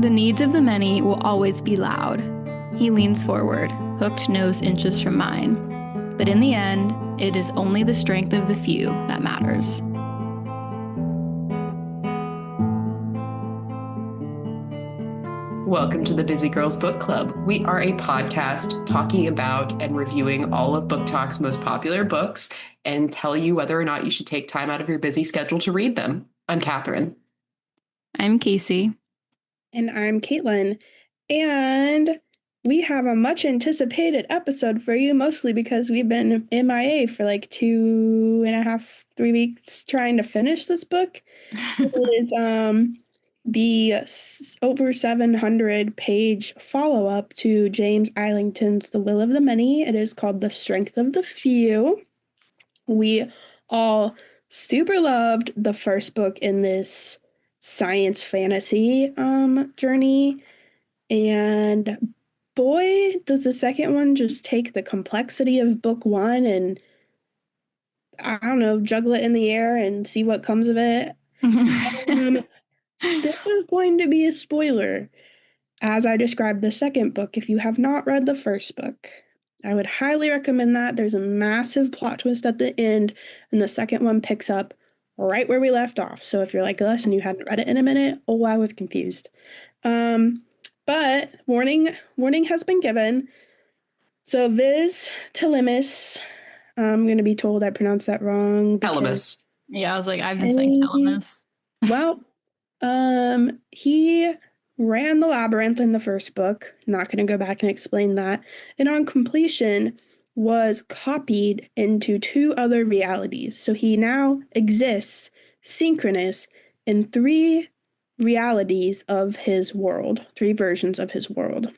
The needs of the many will always be loud. He leans forward, hooked nose inches from mine. But in the end, it is only the strength of the few that matters. Welcome to the Busy Girls Book Club. We are a podcast talking about and reviewing all of Book Talk's most popular books and tell you whether or not you should take time out of your busy schedule to read them. I'm Catherine. I'm Casey. And I'm Caitlin. And we have a much anticipated episode for you, mostly because we've been MIA for like 2.5, 3 weeks trying to finish this book. It is the over 700-page follow-up to James Islington's The Will of the Many. It is called The Strength of the Few. We all super loved the first book in this science fantasy journey, and boy, does the second one just take the complexity of book one and, I don't know, juggle it in the air and see what comes of it. This is going to be a spoiler as I describe the second book. If you have not read the first book, I would highly recommend that. There's a massive plot twist at the end, and the second one picks up right where we left off. So if you're like us and you hadn't read it in a minute, oh, I was confused. But warning has been given. So Viz Telemus, I'm going to be told I pronounced that wrong. Telemus. Yeah, I was like, I've been saying Telemus. Well, he ran the labyrinth in the first book. Not going to go back and explain that. And on completion, was copied into 2 other realities. So he now exists synchronous in 3 realities of his world, 3 versions of his world.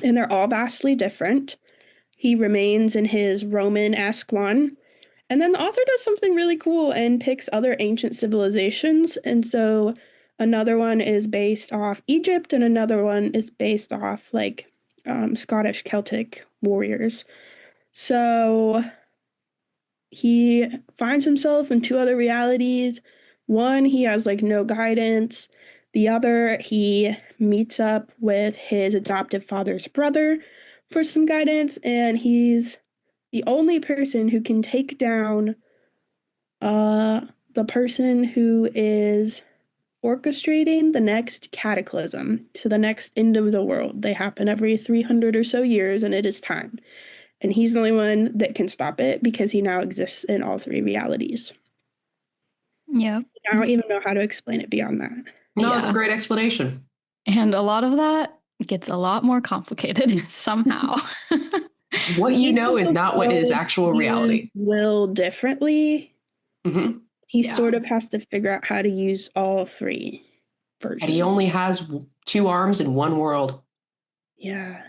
And they're all vastly different. He remains in his Roman-esque one. And then the author does something really cool and picks other ancient civilizations. And so another one is based off Egypt, and another one is based off like Scottish Celtic warriors. So he finds himself in 2 other realities. One, he has like no guidance. The other, he meets up with his adoptive father's brother for some guidance, and he's the only person who can take down the person who is orchestrating the next cataclysm. So the next end of the world. They happen every 300 or so years, and it is time. And he's the only one that can stop it because he now exists in all 3 realities. Yeah. I don't even know how to explain it beyond that. No, it's a great explanation. And a lot of that gets a lot more complicated somehow. What you know is not what is actual reality. Will differently. Mm-hmm. He sort of has to figure out how to use all 3 versions. And he only has 2 arms in one world. Yeah.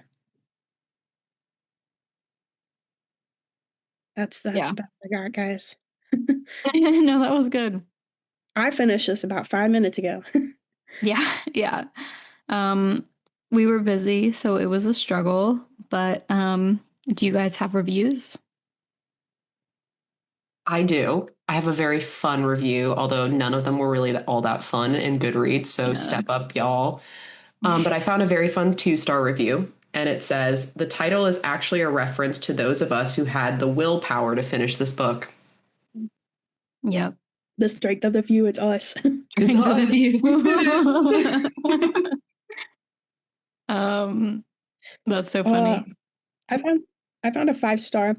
That's the best I got, guys. No, that was good. I finished this about 5 minutes ago. Yeah. We were busy, so it was a struggle. But do you guys have reviews? I do. I have a very fun review, although none of them were really all that fun in Goodreads, so step up, y'all. But I found a very fun 2-star review, and it says, the title is actually a reference to those of us who had the willpower to finish this book. Yep. The strength of the few, it's us. It's us. That's so funny. I found a 5-star.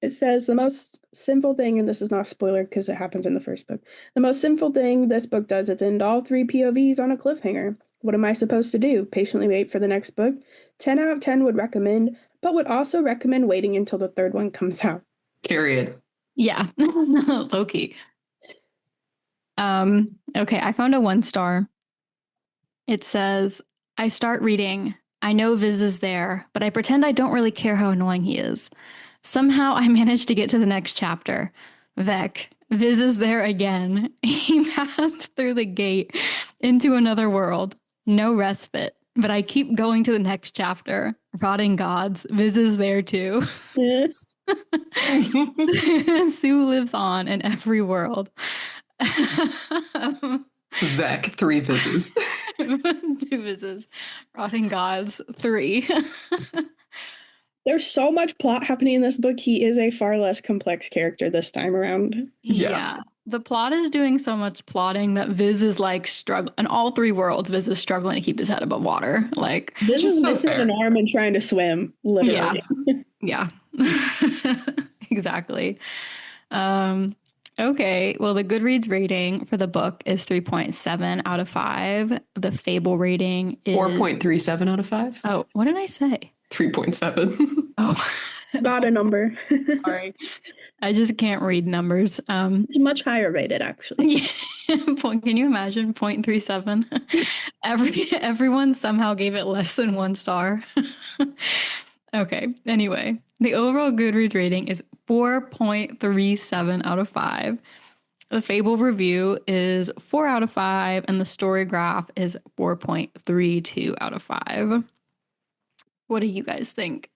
It says the most simple thing, and this is not a spoiler because it happens in the first book. The most simple thing this book does is end all 3 POVs on a cliffhanger. What am I supposed to do? Patiently wait for the next book? 10 out of 10 would recommend, but would also recommend waiting until the 3rd one comes out. Period. Yeah. Low-key. Okay, I found a 1-star. It says, I start reading. I know Viz is there, but I pretend I don't really care how annoying he is. Somehow I managed to get to the next chapter. Vec, Viz is there again. He passed through the gate into another world. No respite, but I keep going to the next chapter. Rotting gods, Viz is there too. Yes. Sue lives on in every world. Vec, 3 Vizes. Two Viz's Rotting Gods 3. There's so much plot happening in this book. He is a far less complex character this time around. Yeah. The plot is doing so much plotting that Viz is like struggling. In all three worlds, Viz is struggling to keep his head above water. Like, This is so missing fair. an arm and trying to swim, literally. yeah. Exactly. Okay. Well, the Goodreads rating for the book is 3.7 out of 5. The Fable rating is 4.37 out of 5. Oh, what did I say? 3.7. Oh, Got a number. sorry. I just can't read numbers. It's much higher rated, actually. Can you imagine 0.37? Everyone somehow gave it less than 1 star. Okay. Anyway, the overall Goodreads rating is 4.37 out of 5. The Fable review is 4 out of 5, and the story graph is 4.32 out of 5. What do you guys think?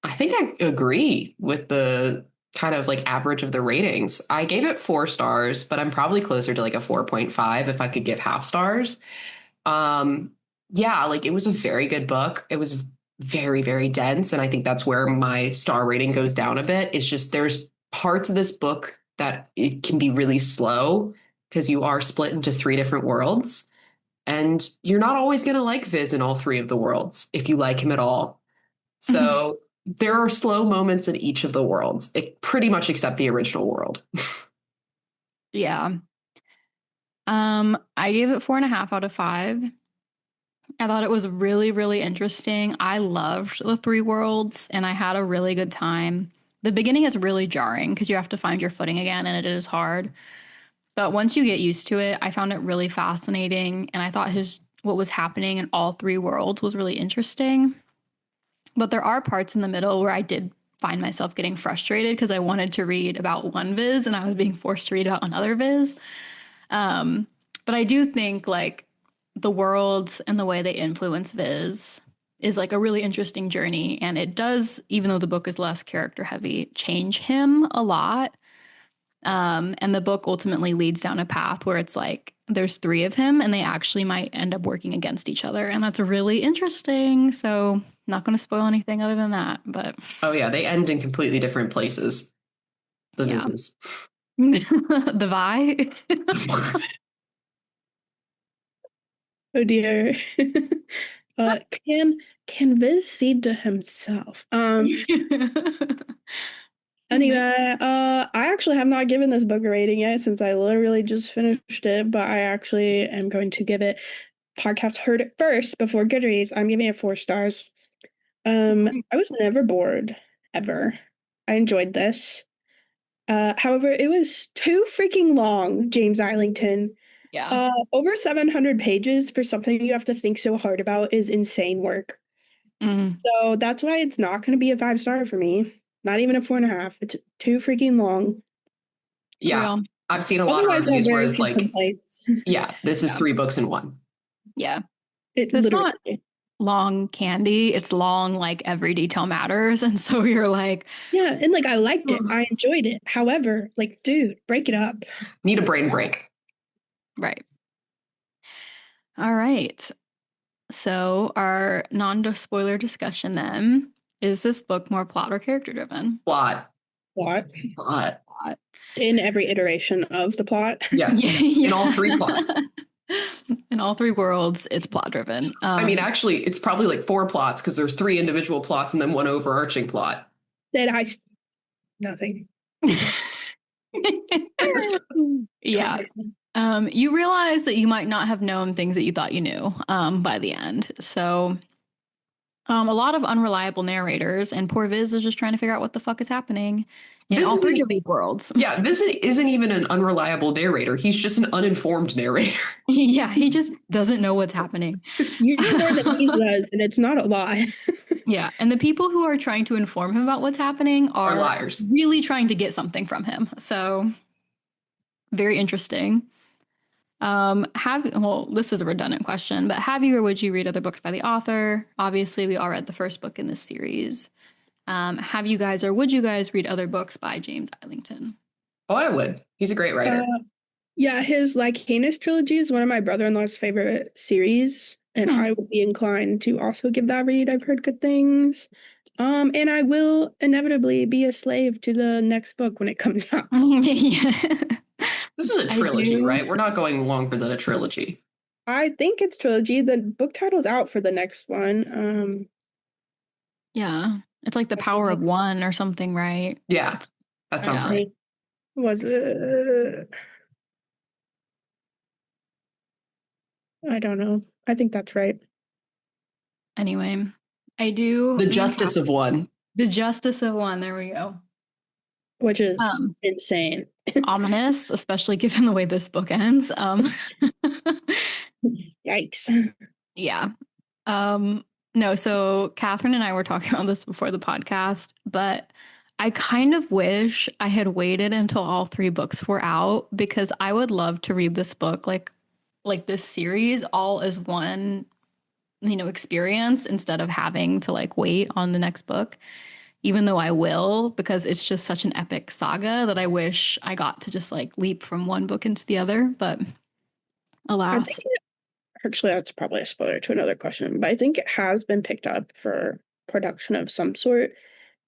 I think I agree with the kind of like average of the ratings. I gave it 4 stars, but I'm probably closer to like a 4.5 if I could give half stars. Yeah, like it was a very good book. It was very, very dense. And I think that's where my star rating goes down a bit. It's just there's parts of this book that it can be really slow because you are split into 3 different worlds. And you're not always going to like Viz in all 3 of the worlds if you like him at all. So there are slow moments in each of the worlds, pretty much except the original world. Yeah. I gave it 4.5 out of 5. I thought it was really, really interesting. I loved the 3 worlds and I had a really good time. The beginning is really jarring because you have to find your footing again and it is hard. But once you get used to it, I found it really fascinating. And I thought what was happening in all 3 worlds was really interesting. But there are parts in the middle where I did find myself getting frustrated because I wanted to read about one Viz and I was being forced to read about another Viz. But I do think like the worlds and the way they influence Viz is like a really interesting journey. And it does, even though the book is less character heavy, change him a lot. And the book ultimately leads down a path where it's like there's 3 of him and they actually might end up working against each other. And that's really interesting. So not going to spoil anything other than that, but oh yeah, they end in completely different places. The Vizes. The Vi. Oh dear. Can Viz cede to himself? Anyway, I actually have not given this book a rating yet since I literally just finished it, but I actually am going to give it. Podcast heard it first before Goodreads. I'm giving it 4 stars. I was never bored ever. I enjoyed this. However, it was too freaking long, James Islington. Yeah. Over 700 pages for something you have to think so hard about is insane work. So that's why it's not going to be a 5-star for me. Not even a 4.5. It's too freaking long. Yeah. Real. I've seen a lot of reviews where it's like, yeah, this is 3 books in 1. Yeah. It's literally not long candy. It's long, like every detail matters. And so you're like, yeah. And like, I liked it. I enjoyed it. However, like, dude, break it up. Need a brain break. Right. All right. So our non-spoiler discussion then, is this book more plot or character driven? Plot. In every iteration of the plot. Yes. Yeah. In all 3 plots. In all 3 worlds, it's plot driven. I mean, actually, it's probably like 4 plots because there's 3 individual plots and then 1 overarching plot. Nothing. Yeah. You realize that you might not have known things that you thought you knew by the end. So a lot of unreliable narrators, and poor Viz is just trying to figure out what the fuck is happening in all 3 of these worlds. Yeah, Viz isn't even an unreliable narrator. He's just an uninformed narrator. Yeah, he just doesn't know what's happening. You know more than he does, and it's not a lie. Yeah, and the people who are trying to inform him about what's happening are liars. Really trying to get something from him. So very interesting. This is a redundant question, but have you or would you read other books by the author? Obviously, we all read the first book in this series. Have you guys or would you guys read other books by James Islington? Oh, I would. He's a great writer. Yeah, his Lycanus trilogy is one of my brother-in-law's favorite series, and Hmm. I would be inclined to also give that a read. I've heard good things. And I will inevitably be a slave to the next book when it comes out. Yeah. This is a I trilogy, do. right? We're not going longer than a trilogy. I think it's trilogy. The book title's out for the next one. Yeah. It's like the I power of think one or something, right? Yeah, It's, that sounds yeah. right. was I don't know. I think that's right. Anyway, I do. The me and Justice of One. The Justice of One. There we go. Which is Um, insane. Ominous, especially given the way this book ends. Yikes. Yeah. No, so Catherine and I were talking about this before the podcast, but I kind of wish I had waited until all three books were out because I would love to read this book like this series all as one, experience instead of having to like wait on the next book, even though I will, because it's just such an epic saga that I wish I got to just like leap from one book into the other, but I alas. think actually that's probably a spoiler to another question, but I think it has been picked up for production of some sort.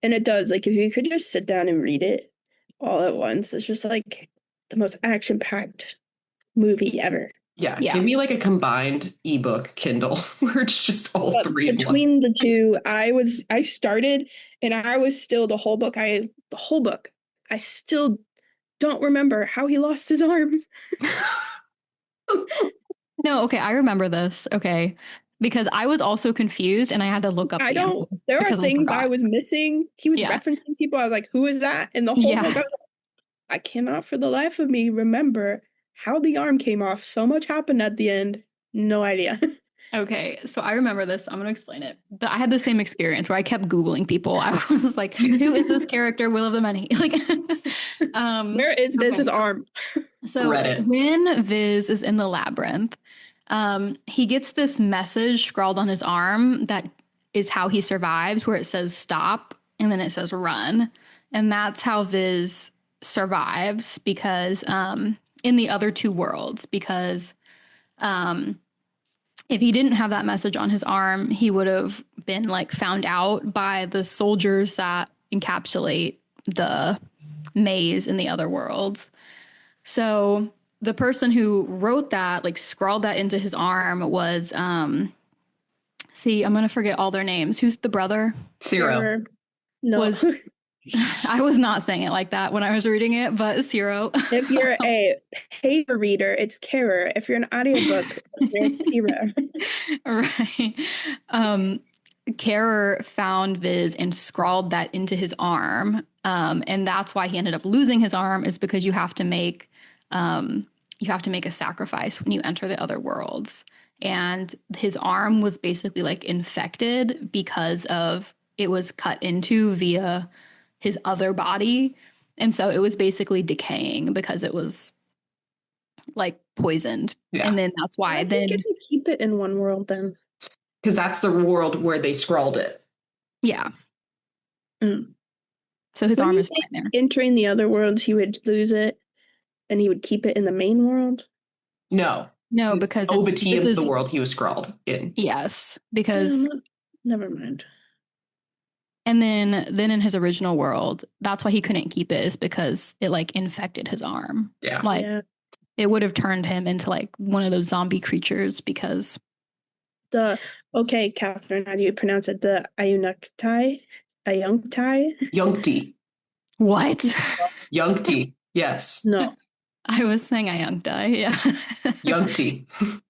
And it does, like if you could just sit down and read it all at once, it's just like the most action-packed movie ever. Yeah, Yeah. give me like a combined ebook Kindle where it's just all But three in one. between the two, I started and I was still the whole book. I still don't remember how he lost his arm. No, okay, I remember this. Okay. Because I was also confused and I had to look up I the answer don't. There are because I things I forgot. was missing. He was Yeah. referencing people. I was like, "Who is that?" And the whole Yeah. book, I cannot for the life of me remember how the arm came off. So much happened at the end. No idea. Okay. So I remember this. I'm going to explain it. But I had the same experience where I kept Googling people. I was like, who is this character, Will of the Many? Like, Where is okay. Viz's arm? So Reddit. when Viz is in the labyrinth, he gets this message scrawled on his arm that is how he survives, where it says stop and then it says run. And that's how Viz survives because in the other two worlds, because um, if he didn't have that message on his arm, he would have been like found out by the soldiers that encapsulate the maze in the other worlds. So the person who wrote that, like scrawled that into his arm was see, I'm gonna forget all their names. Who's the brother? Zero. No. Was I was not saying it like that when I was reading it, but Zero. If you're a paper reader, it's Kara. If you're an audiobook, it's Zero. Right. Karer found Viz and scrawled that into his arm. And that's why he ended up losing his arm, is because you have to make a sacrifice when you enter the other worlds. And his arm was basically like infected because of it was cut into via his other body. And so it was basically decaying because it was like poisoned. Yeah. And then that's why I think if you keep it in one world then. Because that's the world where they scrawled it. Yeah. Mm. So his When arm you is fine there. entering the other worlds, he would lose it and he would keep it in the main world. No. No, because Obatium is the world he was scrawled in. Yes, because never mind. And then in his original world, that's why he couldn't keep it, is because it like infected his arm. Yeah. Like it would have turned him into like one of those zombie creatures because okay, Catherine, how do you pronounce it? The Ayunaktai? Yunkti. What? Yunkti. Yes. No. I was saying Ayunktai, yeah. Yunkti.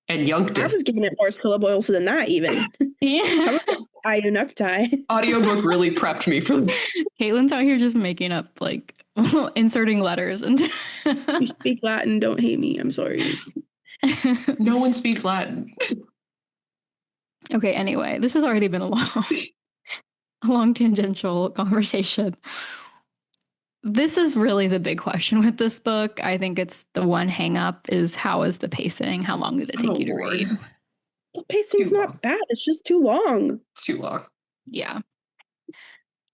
And Yunktis. I was giving it more syllables than that even. Yeah. Ayunaktai. Audiobook really prepped me for Caitlin's out here just making up like inserting letters into You speak Latin, don't hate me. I'm sorry. No one speaks Latin. Okay, anyway, this has already been a long tangential conversation. This is really the big question with this book. I think it's the one hang up is how is the pacing? How long did it take you to read? The pacing's not bad. It's just too long. It's too long. Yeah.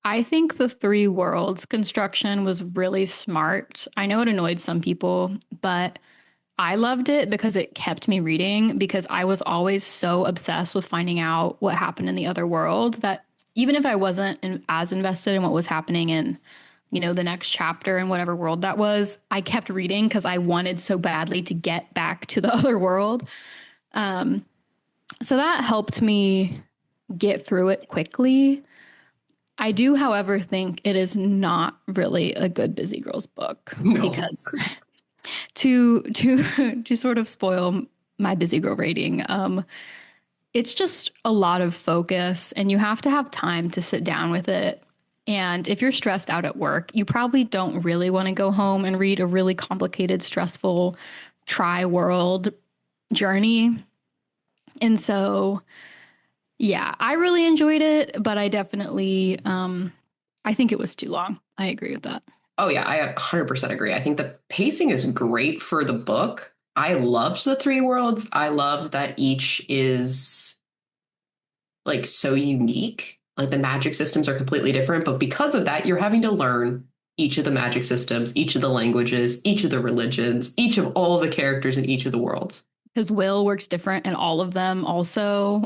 I think the three worlds construction was really smart. I know it annoyed some people, but I loved it because it kept me reading, because I was always so obsessed with finding out what happened in the other world that even if I wasn't as invested in what was happening in, the next chapter in whatever world that was, I kept reading because I wanted so badly to get back to the other world. So that helped me get through it quickly. I do, however, think it is not really a good Busy Girls book because to sort of spoil my Busy Girl rating, it's just a lot of focus and you have to have time to sit down with it. And if you're stressed out at work, you probably don't really want to go home and read a really complicated, stressful tri-world journey. And so, yeah, I really enjoyed it, but I definitely, I think it was too long. I agree with that. Oh, yeah, I 100% agree. I think the pacing is great for the book. I loved the three worlds. I loved that each is like so unique. Like the magic systems are completely different, but because of that, you're having to learn each of the magic systems, each of the languages, each of the religions, each of all the characters in each of the worlds. Because Will works different in all of them also.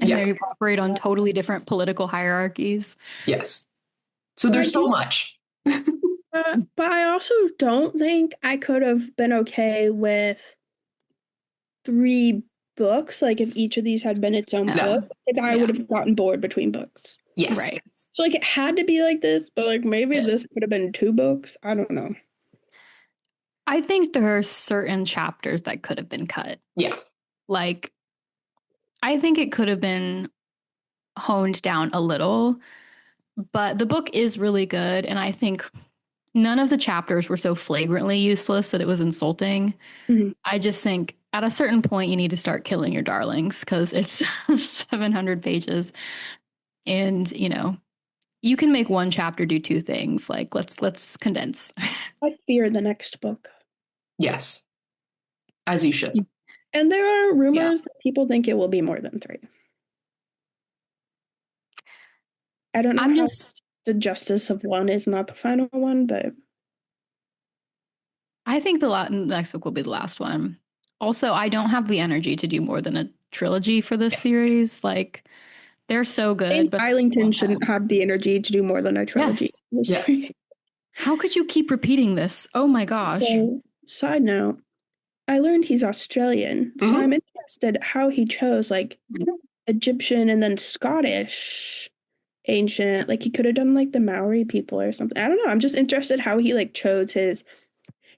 And they operate on totally different political hierarchies. Yes. So there's so much. But I also don't think I could have been okay with 3 books, like if each of these had been its own book, because I would have gotten bored between books. Yes. Right. So like it had to be like this, but like maybe this could have been 2 books. I don't know. I think there are certain chapters that could have been cut. Yeah. Like, I think it could have been honed down a little, but the book is really good. And I think none of the chapters were so flagrantly useless that it was insulting. Mm-hmm. I just think at a certain point, you need to start killing your darlings because it's 700 pages. And, you can make one chapter do 2 things. Like, let's condense. I fear the next book. Yes. As you should. And there are rumors that people think it will be more than 3. I don't know the justice of one is not the final one, but I think the next book will be the last one. Also, I don't have the energy to do more than a trilogy for this series. Like, they're so good. But Islington shouldn't have the energy to do more than a trilogy. Yes. How could you keep repeating this? Oh my gosh. So, side note, I learned he's Australian, so I'm interested how he chose like Egyptian and then Scottish ancient. Like he could have done like the Maori people or something. I don't know. I'm just interested how he like chose his.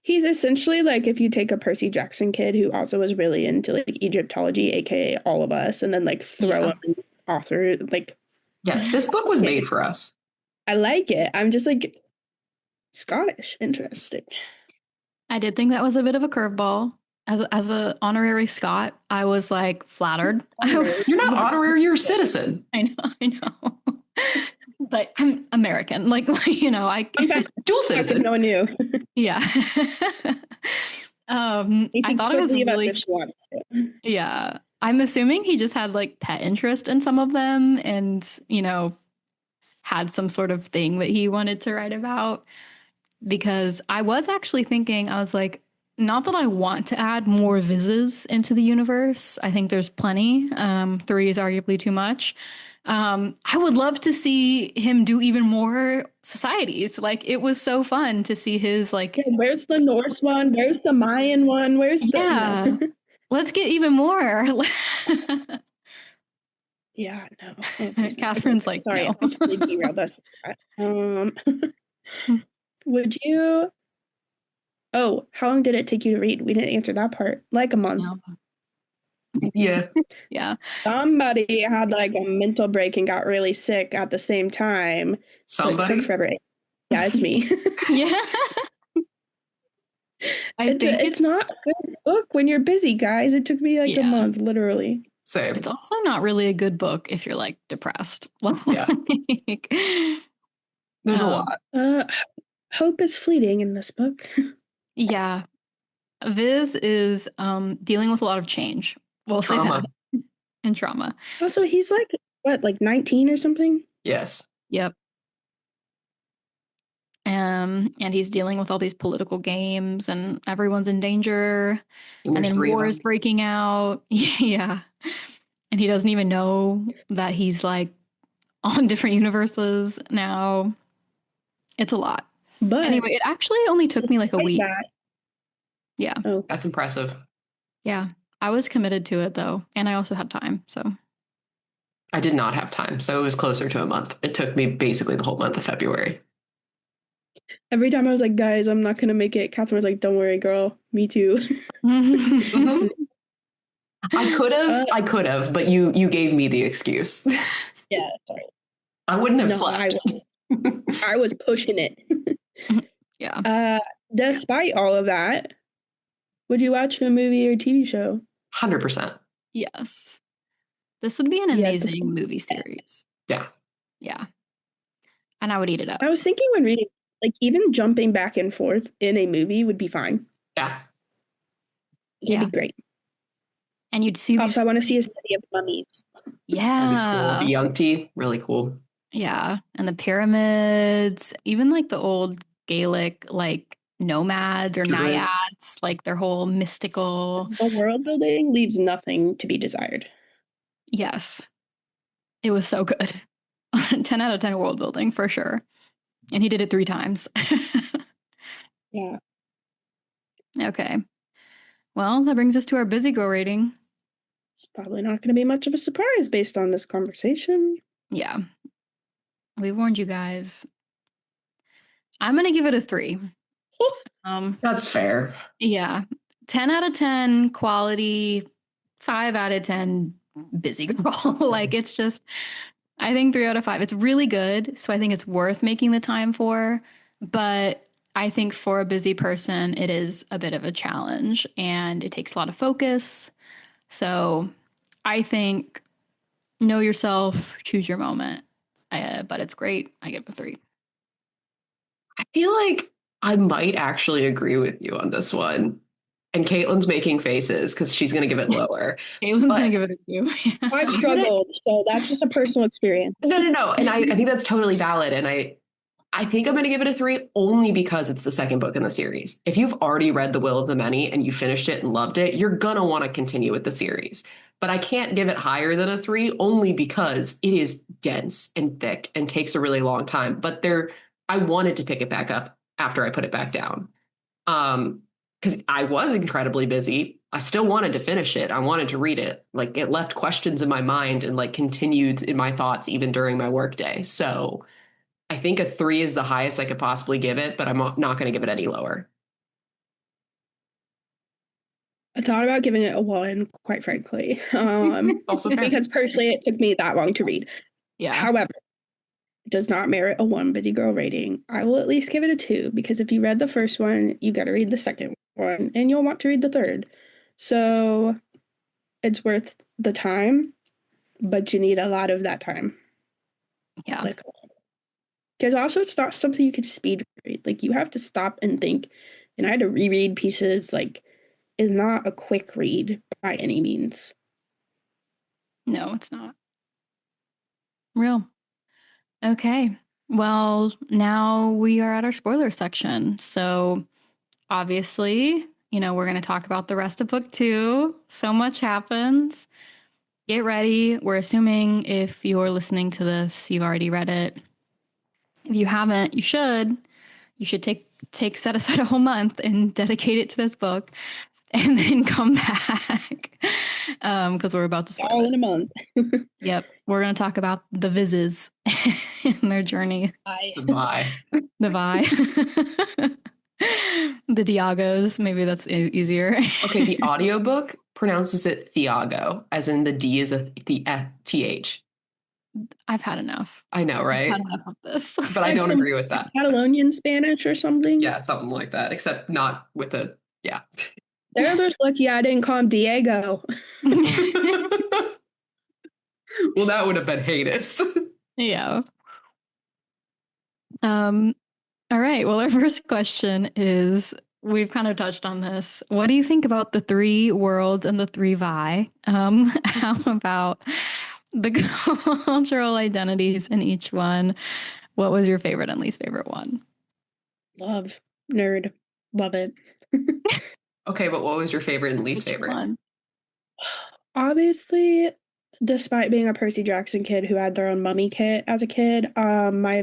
He's essentially like if you take a Percy Jackson kid who also was really into like Egyptology, aka all of us, and then like throw him in author like. Yeah, this book was made for us. I like it. I'm just like Scottish. Interesting. I did think that was a bit of a curveball. As a honorary Scot, I was like flattered. You're not honorary, you're a citizen. I know. But I'm American. Like, I dual citizen. No one knew. Yeah. I thought it was really. Yeah. I'm assuming he just had like pet interest in some of them and, had some sort of thing that he wanted to write about. Because I was actually thinking, I was like, not that I want to add more Vizes into the universe. I think there's plenty. 3 is arguably too much. I would love to see him do even more societies. Like, it was so fun to see his like. Yeah, where's the Norse one? Where's the Mayan one? Where's the? Yeah, let's get even more. Yeah, no. Catherine's like, sorry, no. I completely derailed us. Would you? Oh, how long did it take you to read? We didn't answer that part. Like a month. No. Yeah. Yeah. Somebody had like a mental break and got really sick at the same time. Somebody? So it took forever. Yeah, it's me. Yeah. I think it's not a good book when you're busy, guys. It took me like a month, literally. Same. It's also not really a good book if you're like depressed. Yeah. There's a lot. Hope is fleeting in this book. Yeah. Viz is dealing with a lot of change. We'll trauma. Say that. And trauma. Also, he's like, what, like 19 or something? Yes. Yep. And he's dealing with all these political games, and everyone's in danger. And And there's then three of war is them. breaking out. Yeah. And he doesn't even know that he's like on different universes now. It's a lot. But Anyway, it actually only took me like a despite week. that, Yeah. oh, That's impressive. Yeah. I was committed to it though. And I also had time. So I did not have time, so it was closer to a month. It took me basically the whole month of February. every time I was like, guys, I'm not gonna make it, Catherine was like, don't worry, girl. Me too. Mhm. Uh, I could have, but you gave me the excuse. yeah, sorry. I wouldn't have No, slept. I was pushing it. yeah. Despite all of that, would you watch a movie or TV show? 100%. Yes. This would be an Yeah, this amazing movie series. Yeah. Yeah. And I would eat it up. I was thinking when reading, like even jumping back and forth in a movie would be fine. Yeah. It'd be great. And you'd see these. Also, I want to see a city of mummies. Yeah. Cool. The Yunti, really cool. Yeah. And the pyramids, even like the old Gaelic, like nomads or Druids. naiads, like their whole mystical. The world building leaves nothing to be desired. Yes. It was so good. 10 out of 10 world building for sure. And he did it 3 times. Yeah. Okay. Well, that brings us to our busy girl rating. It's probably not going to be much of a surprise based on this conversation. Yeah. We warned you guys. I'm going to give it a 3. That's fair. Yeah. 10 out of 10 quality, 5 out of 10 busy girl. Like it's just, I think 3 out of 5. It's really good. So I think it's worth making the time for. But I think for a busy person, it is a bit of a challenge and it takes a lot of focus. So I think know yourself, choose your moment. But it's great. I give it a 3. I feel like I might actually agree with you on this one. And Caitlin's making faces because she's going to give it lower. Caitlin's going to give it a 2. I've struggled, so that's just a personal experience. No. And I think that's totally valid. And I think I'm going to give it a 3 only because it's the second book in the series. If you've already read The Will of the Many and you finished it and loved it, you're going to want to continue with the series. But I can't give it higher than a 3 only because it is dense and thick and takes a really long time. But I wanted to pick it back up after I put it back down. Because I was incredibly busy. I still wanted to finish it. I wanted to read it. Like it left questions in my mind and like continued in my thoughts even during my workday. So I think a 3 is the highest I could possibly give it, but I'm not going to give it any lower. I thought about giving it a 1, quite frankly. Also fair. Because personally, it took me that long to read. Yeah. However, it does not merit a 1 busy girl rating. I will at least give it a 2 because if you read the first one, you got to read the second one and you'll want to read the third. So it's worth the time, but you need a lot of that time. Yeah. Because also it's not something you can speed read. Like you have to stop and think. And I had to reread pieces. Like is not a quick read by any means. No, it's not. Real. Okay. Well, now we are at our spoiler section. So obviously, we're going to talk about the rest of book 2. So much happens. Get ready. We're assuming if you're listening to this, you've already read it. If you haven't, you should. You should set aside a whole month and dedicate it to this book. And then come back because we're about to spoil all it. In a month. Yep. We're going to talk about the Vizes and their journey. The Vi. The Diagos. Maybe that's easier. Okay, the audiobook pronounces it Thiago, as in the D is the TH. I've had enough. I know, right? I've had enough of this. But I don't agree with that. Catalonian Spanish or something? Yeah, something like that, except not with a, yeah. They're just lucky I didn't call him Diego. Well, that would have been heinous. Yeah. All right. Well, our first question is, we've kind of touched on this. What do you think about the 3 worlds and the 3 Vi? How about the cultural identities in each one? What was your favorite and least favorite one? Love. Nerd. Love it. Okay, but what was your favorite and least Which favorite? one? Obviously, despite being a Percy Jackson kid who had their own mummy kit as a kid, my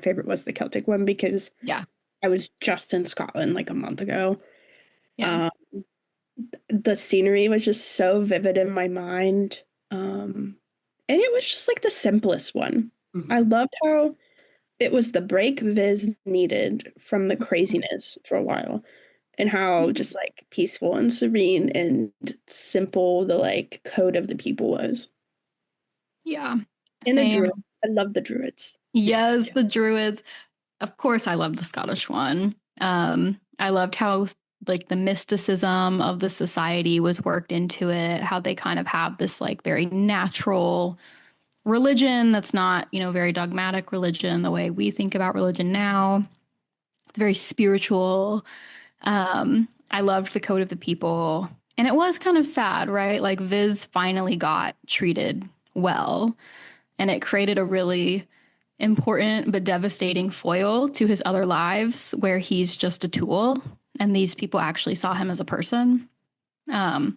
favorite was the Celtic one because Yeah. I was just in Scotland like a month ago. Yeah. The scenery was just so vivid in my mind. And it was just like the simplest one. Mhm. I loved how it was the break Viz needed from the craziness for a while, and how just like peaceful and serene and simple the like code of the people was. Yeah. And the Same. druids. I love the druids. Yes, the druids. Of course, I love the Scottish one. I loved how like the mysticism of the society was worked into it, how they kind of have this like very natural religion that's not, very dogmatic religion the way we think about religion now. It's very spiritual. I loved the code of the people. And it was kind of sad, right? Like Viz finally got treated well, and it created a really important but devastating foil to his other lives where he's just a tool and these people actually saw him as a person. Um,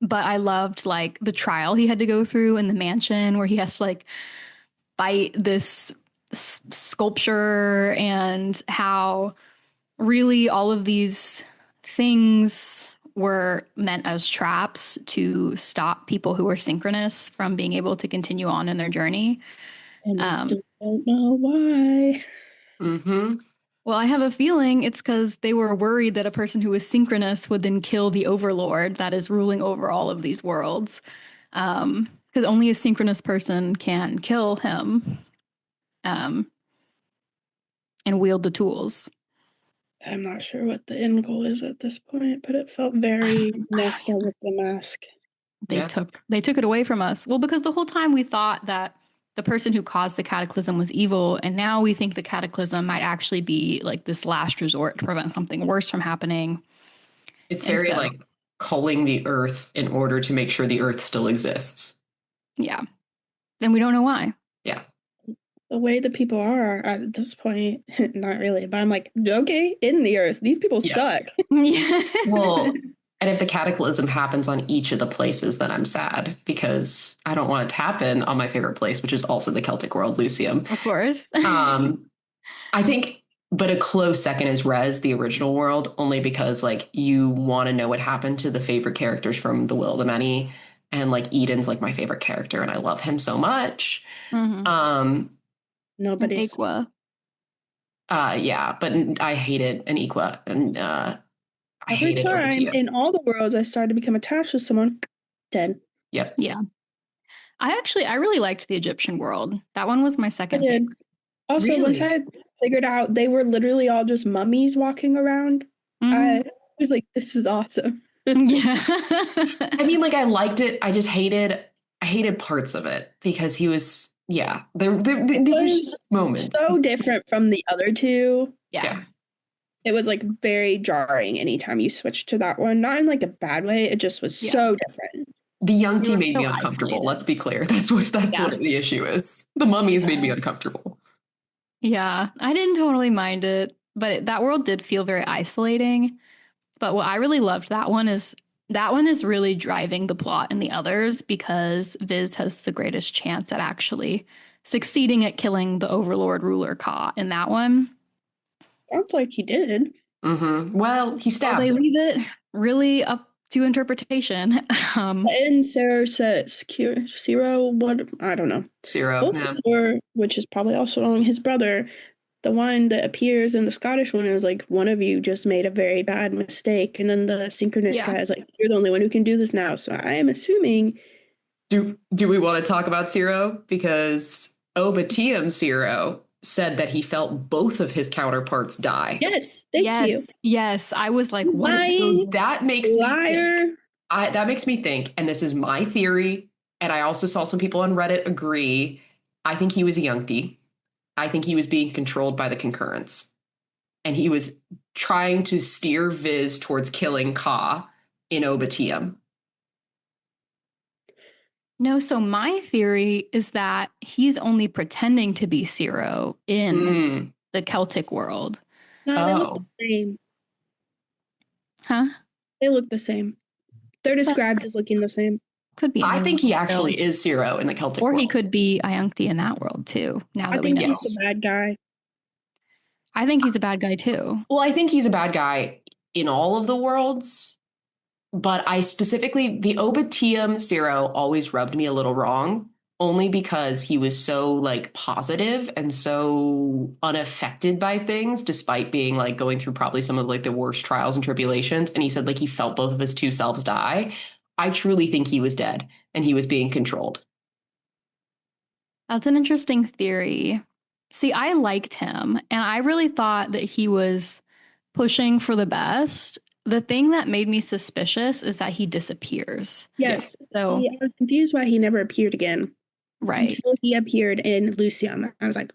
but I loved like the trial he had to go through in the mansion where he has to like fight this sculpture, and how really all of these things were meant as traps to stop people who were synchronous from being able to continue on in their journey. And I still don't know why. Mm-hmm. Well, I have a feeling it's because they were worried that a person who was synchronous would then kill the overlord that is ruling over all of these worlds. Because only a synchronous person can kill him, um, and wield the tools. I'm not sure what the end goal is at this point, but it felt very messed up with the mask. They took it away from us. Well, because the whole time we thought that the person who caused the cataclysm was evil, and now we think the cataclysm might actually be like this last resort to prevent something worse from happening. It's And very so, like culling the earth in order to make sure the earth still exists. yeah. And we don't know why. Yeah. The way the people are at this point, not really, but I'm like, okay, in the earth, these people suck. Yeah. Well, and if the cataclysm happens on each of the places, then I'm sad because I don't want it to happen on my favorite place, which is also the Celtic world, Lucium. Of course. I think, but a close second is Rez, the original world, only because like you want to know what happened to the favorite characters from the Will of the Many, and like Eden's like my favorite character, and I love him so much. Mm-hmm. Nobody's Aqua. Yeah, but I hated Aniqua, and I every hated time Obatia. in all the worlds I started to become attached to someone, dead. Yep. Yeah. I really liked the Egyptian world. That one was my second favorite. Also, once I figured out they were literally all just mummies walking around, I was like, this is awesome. Yeah. I mean, like I liked it. I hated parts of it because he was, yeah, there was just moments. So different from the other two. Yeah. It was like very jarring anytime you switched to that one. Not in like a bad way. It just was so different. The young You tea were made so me uncomfortable. isolated. Let's be clear. That's what the issue is. The mummies made me uncomfortable. Yeah, I didn't totally mind it, but that world did feel very isolating. But what I really loved that one is really driving the plot in the others because Viz has the greatest chance at actually succeeding at killing the Overlord ruler Ka in that one. Sounds like he did. Mm-hmm. Well, he stabbed. They leave it really up to interpretation. And Sarah says, Ciro, what? I don't know. Ciro, which is probably also his brother. The one that appears in the Scottish one is like, one of you just made a very bad mistake. And then the synchronous guy is like, you're the only one who can do this now. So I am assuming. Do we want to talk about Ciro? Because Obatium Ciro said that he felt both of his counterparts die. Yes, thank you. Yes, I was like, what? So that makes me think. That makes me think, and this is my theory, and I also saw some people on Reddit agree. I think he was a Yunkti. I think he was being controlled by the concurrence. And he was trying to steer Viz towards killing Ka in Obatium. No, so my theory is that he's only pretending to be Ciro in the Celtic world. No, they look Oh. the same. Huh? They look the same. They're described as looking the same. Could be. I think he anyone actually still. is Ciro in the Celtic Or world. he could be Iuncti in that world too. Now I that we think know, he's the bad guy. I think he's a bad guy too. Well, I think he's a bad guy in all of the worlds, but I specifically, the Obitium Ciro always rubbed me a little wrong, only because he was so like positive and so unaffected by things, despite being like going through probably some of like the worst trials and tribulations. And he said like he felt both of his two selves die. I truly think he was dead and he was being controlled. That's an interesting theory. See, I liked him and I really thought that he was pushing for the best. The thing that made me suspicious is that he disappears. Yes. So- See, I was confused why he never appeared again. Right, Until he appeared in Lucian. I was like,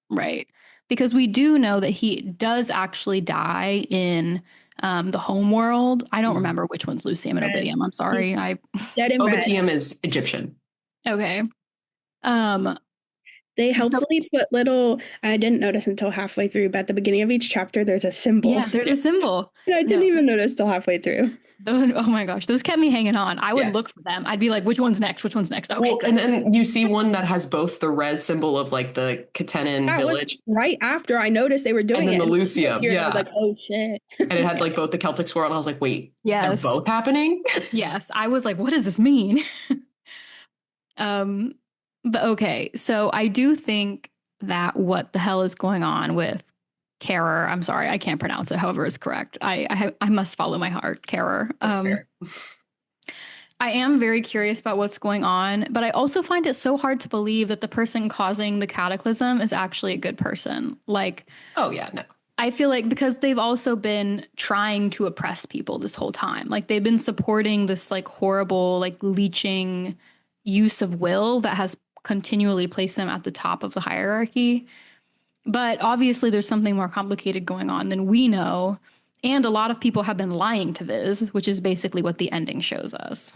right. Because we do know that he does actually die in the home world. I don't remember which one's Lucium and Red. Obidium. I'm sorry. dead in red. Obitium is Egyptian. Okay. Um, They helpfully put little, I didn't notice until halfway through, but at the beginning of each chapter, there's a symbol. yeah, there's a symbol. And I didn't No. even notice till halfway through. Oh my gosh, those kept me hanging on. I would Yes. look for them. I'd be like, which one's next? Which one's next? Okay, Well, good. and then you see one that has both the res symbol of like the Katenin That was village right after I noticed they were doing and then it. the Lucium. Here, I Yeah. was like, oh shit. And it had like both the Celtic sword. And I was like, wait, Yes. they're both happening? Yes, I was like, what does this mean? But okay, so I do think that what the hell is going on with Karer? I'm sorry, I can't pronounce it. However, is correct. I must follow my heart, Karer. That's fair. I am very curious about what's going on, but I also find it so hard to believe that the person causing the cataclysm is actually a good person. Like, Oh, yeah, no. I feel like because they've also been trying to oppress people this whole time. Like they've been supporting this like horrible, like leeching use of will that has continually placed them at the top of the hierarchy. But obviously there's something more complicated going on than we know. And a lot of people have been lying to Viz, which is basically what the ending shows us.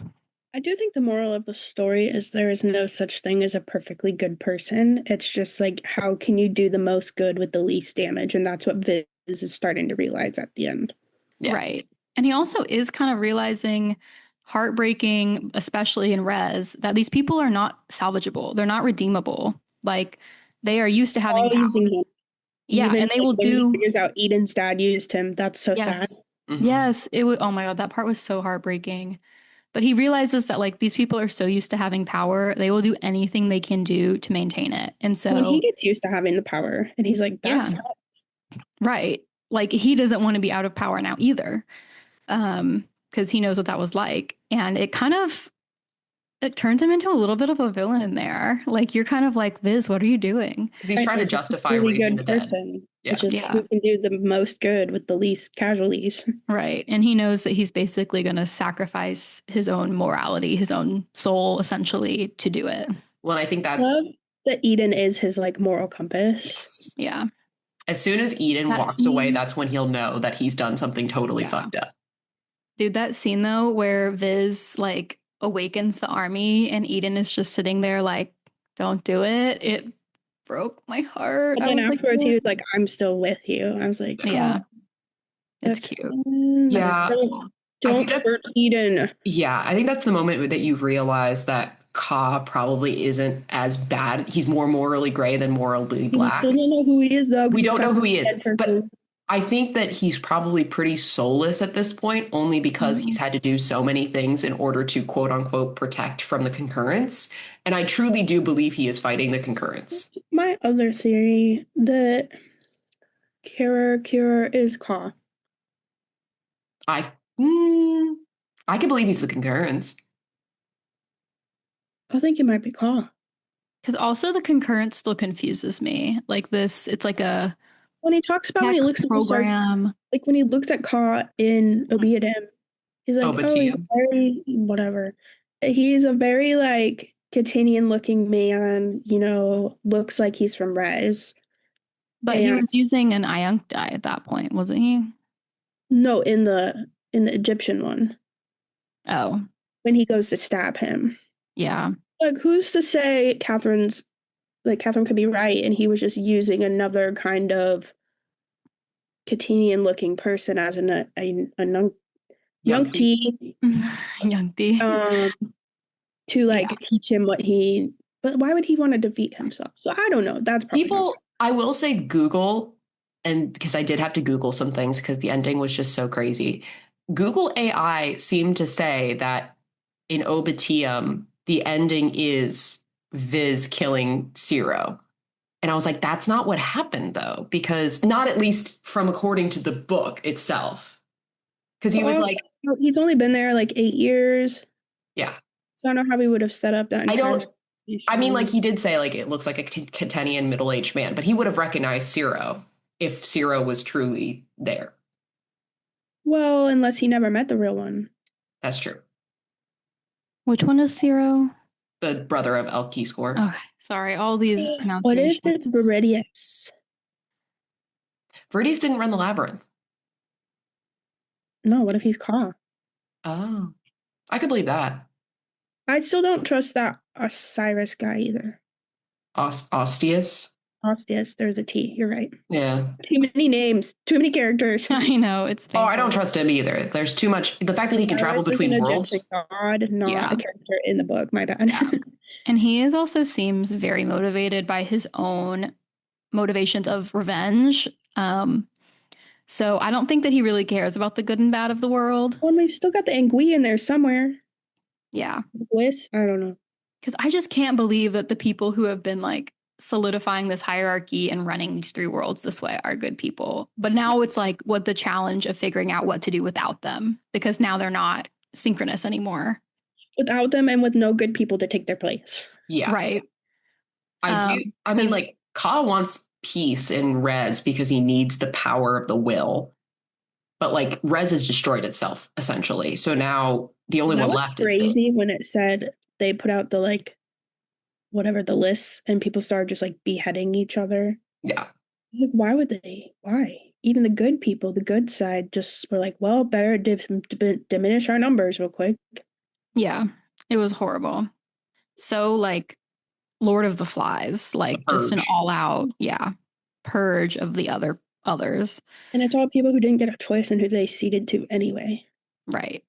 I do think the moral of the story is there is no such thing as a perfectly good person. It's just like, how can you do the most good with the least damage? And that's what Viz is starting to realize at the end. Yeah. Right. And he also is kind of realizing, heartbreaking, especially in Res, that these people are not salvageable. They're not redeemable. Like they are used to having All power. using him. Yeah, Even, and they will when do. He figures out Eden's dad used him. That's so sad. Yes. Mhm. Yes, it was. Oh my God, that part was so heartbreaking. But he realizes that like these people are so used to having power, they will do anything they can do to maintain it. And When he so, gets used to having the power, and he's like, Yeah. that's right, like he doesn't want to be out of power now either, because he knows what that was like, and it kind of it turns him into a little bit of a villain there. Like you're kind of like, Viz, what are you doing? He's trying to He's a justify really raising the good dead. person, Yeah. which is Yeah. who can do the most good with the least casualties. Right. And he knows that he's basically going to sacrifice his own morality, his own soul, essentially, to do it. Well, and I think that's Love that Eden is his like moral compass. Yeah. as soon as Eden That walks away, scene- that's when he'll know that he's done something totally Yeah. fucked up. Dude, that scene though, where Viz like awakens the army and Eden is just sitting there like, don't do it. It broke my heart. But I then was afterwards, he "Viz." was like, I'm still with you. I was like, Yeah. oh, It's that's cute. fun. Yeah. Don't, I think don't that's- hurt Eden. Yeah, I think that's the moment that you realize that Ka probably isn't as bad. He's more morally gray than morally We black. still don't know who he is, though. 'cause We he's don't know who he is, a dead but person. I think that he's probably pretty soulless at this point, only because he's had to do so many things in order to quote unquote protect from the concurrence. And I truly do believe he is fighting the concurrence. My other theory that Kira is Ka. I can believe he's the concurrence. I think it might be Ka. Because also the concurrence still confuses me. Like this, it's like a When he talks about when he looks at the search, program. like when he looks at Ka in Obedium, he's like, oh, he's Obitium. very whatever. He's a very like Catinian looking man, you know, looks like he's from Res. But he Yeah. was using an Iuncti at that point, wasn't he? No, in the Egyptian one. Oh, When he goes to stab him. yeah. Like, who's to say Catherine's like Catherine could be right, and he was just using another kind of Catinian looking person as a young T Young D. To like teach him what he. But why would he want to defeat himself? So I don't know. That's probably People. I will say Google, and because I did have to Google some things because the ending was just so crazy. Google AI seemed to say that in Obitium, the ending is Viz killing Ciro. And I was like, that's not what happened, though, because not at least from according to the book itself. Because he was like, he's only been there like 8 years. Yeah. So I don't know how we would have set up that. I mean, like he did say, like, it looks like a Catenian middle-aged man, but he would have recognized Ciro if Ciro was truly there. Well, unless he never met the real one. That's true. Which one is Ciro? The brother of Elkiscor. Oh, sorry, all these pronunciations. What if it's Viridius? Viridius didn't run the labyrinth. No, what if he's Ka? Oh, I could believe that. I still don't trust that Osiris guy either. Ostius? Ostius, there's a T. You're right. Yeah. Too many names, too many characters. I know, it's painful. Oh, I don't trust him either. There's too much. The fact that he can travel between worlds. God, not a character in the book. My bad. Yeah. And he also seems very motivated by his own motivations of revenge. So I don't think that he really cares about the good and bad of the world. Well, we've still got the Angui in there somewhere. Yeah. Bliss? I don't know. Because I just can't believe that the people who have been like solidifying this hierarchy and running these 3 worlds this way are good people. But now it's like what the challenge of figuring out what to do without them, because now they're not synchronous anymore. Without them and with no good people to take their place. Yeah. Right. I mean, like, Ka wants peace in Rez because he needs the power of the will. But like Rez has destroyed itself essentially. So now the only one left is crazy when it said they put out the like whatever the lists and people started just like beheading each other. Yeah. Like, why would they? Why? Even the good people, the good side, just were like, well, better diminish our numbers real quick. Yeah, it was horrible. So like Lord of the Flies, like just an all-out, purge of the others. And it's all people who didn't get a choice in who they ceded to anyway. Right.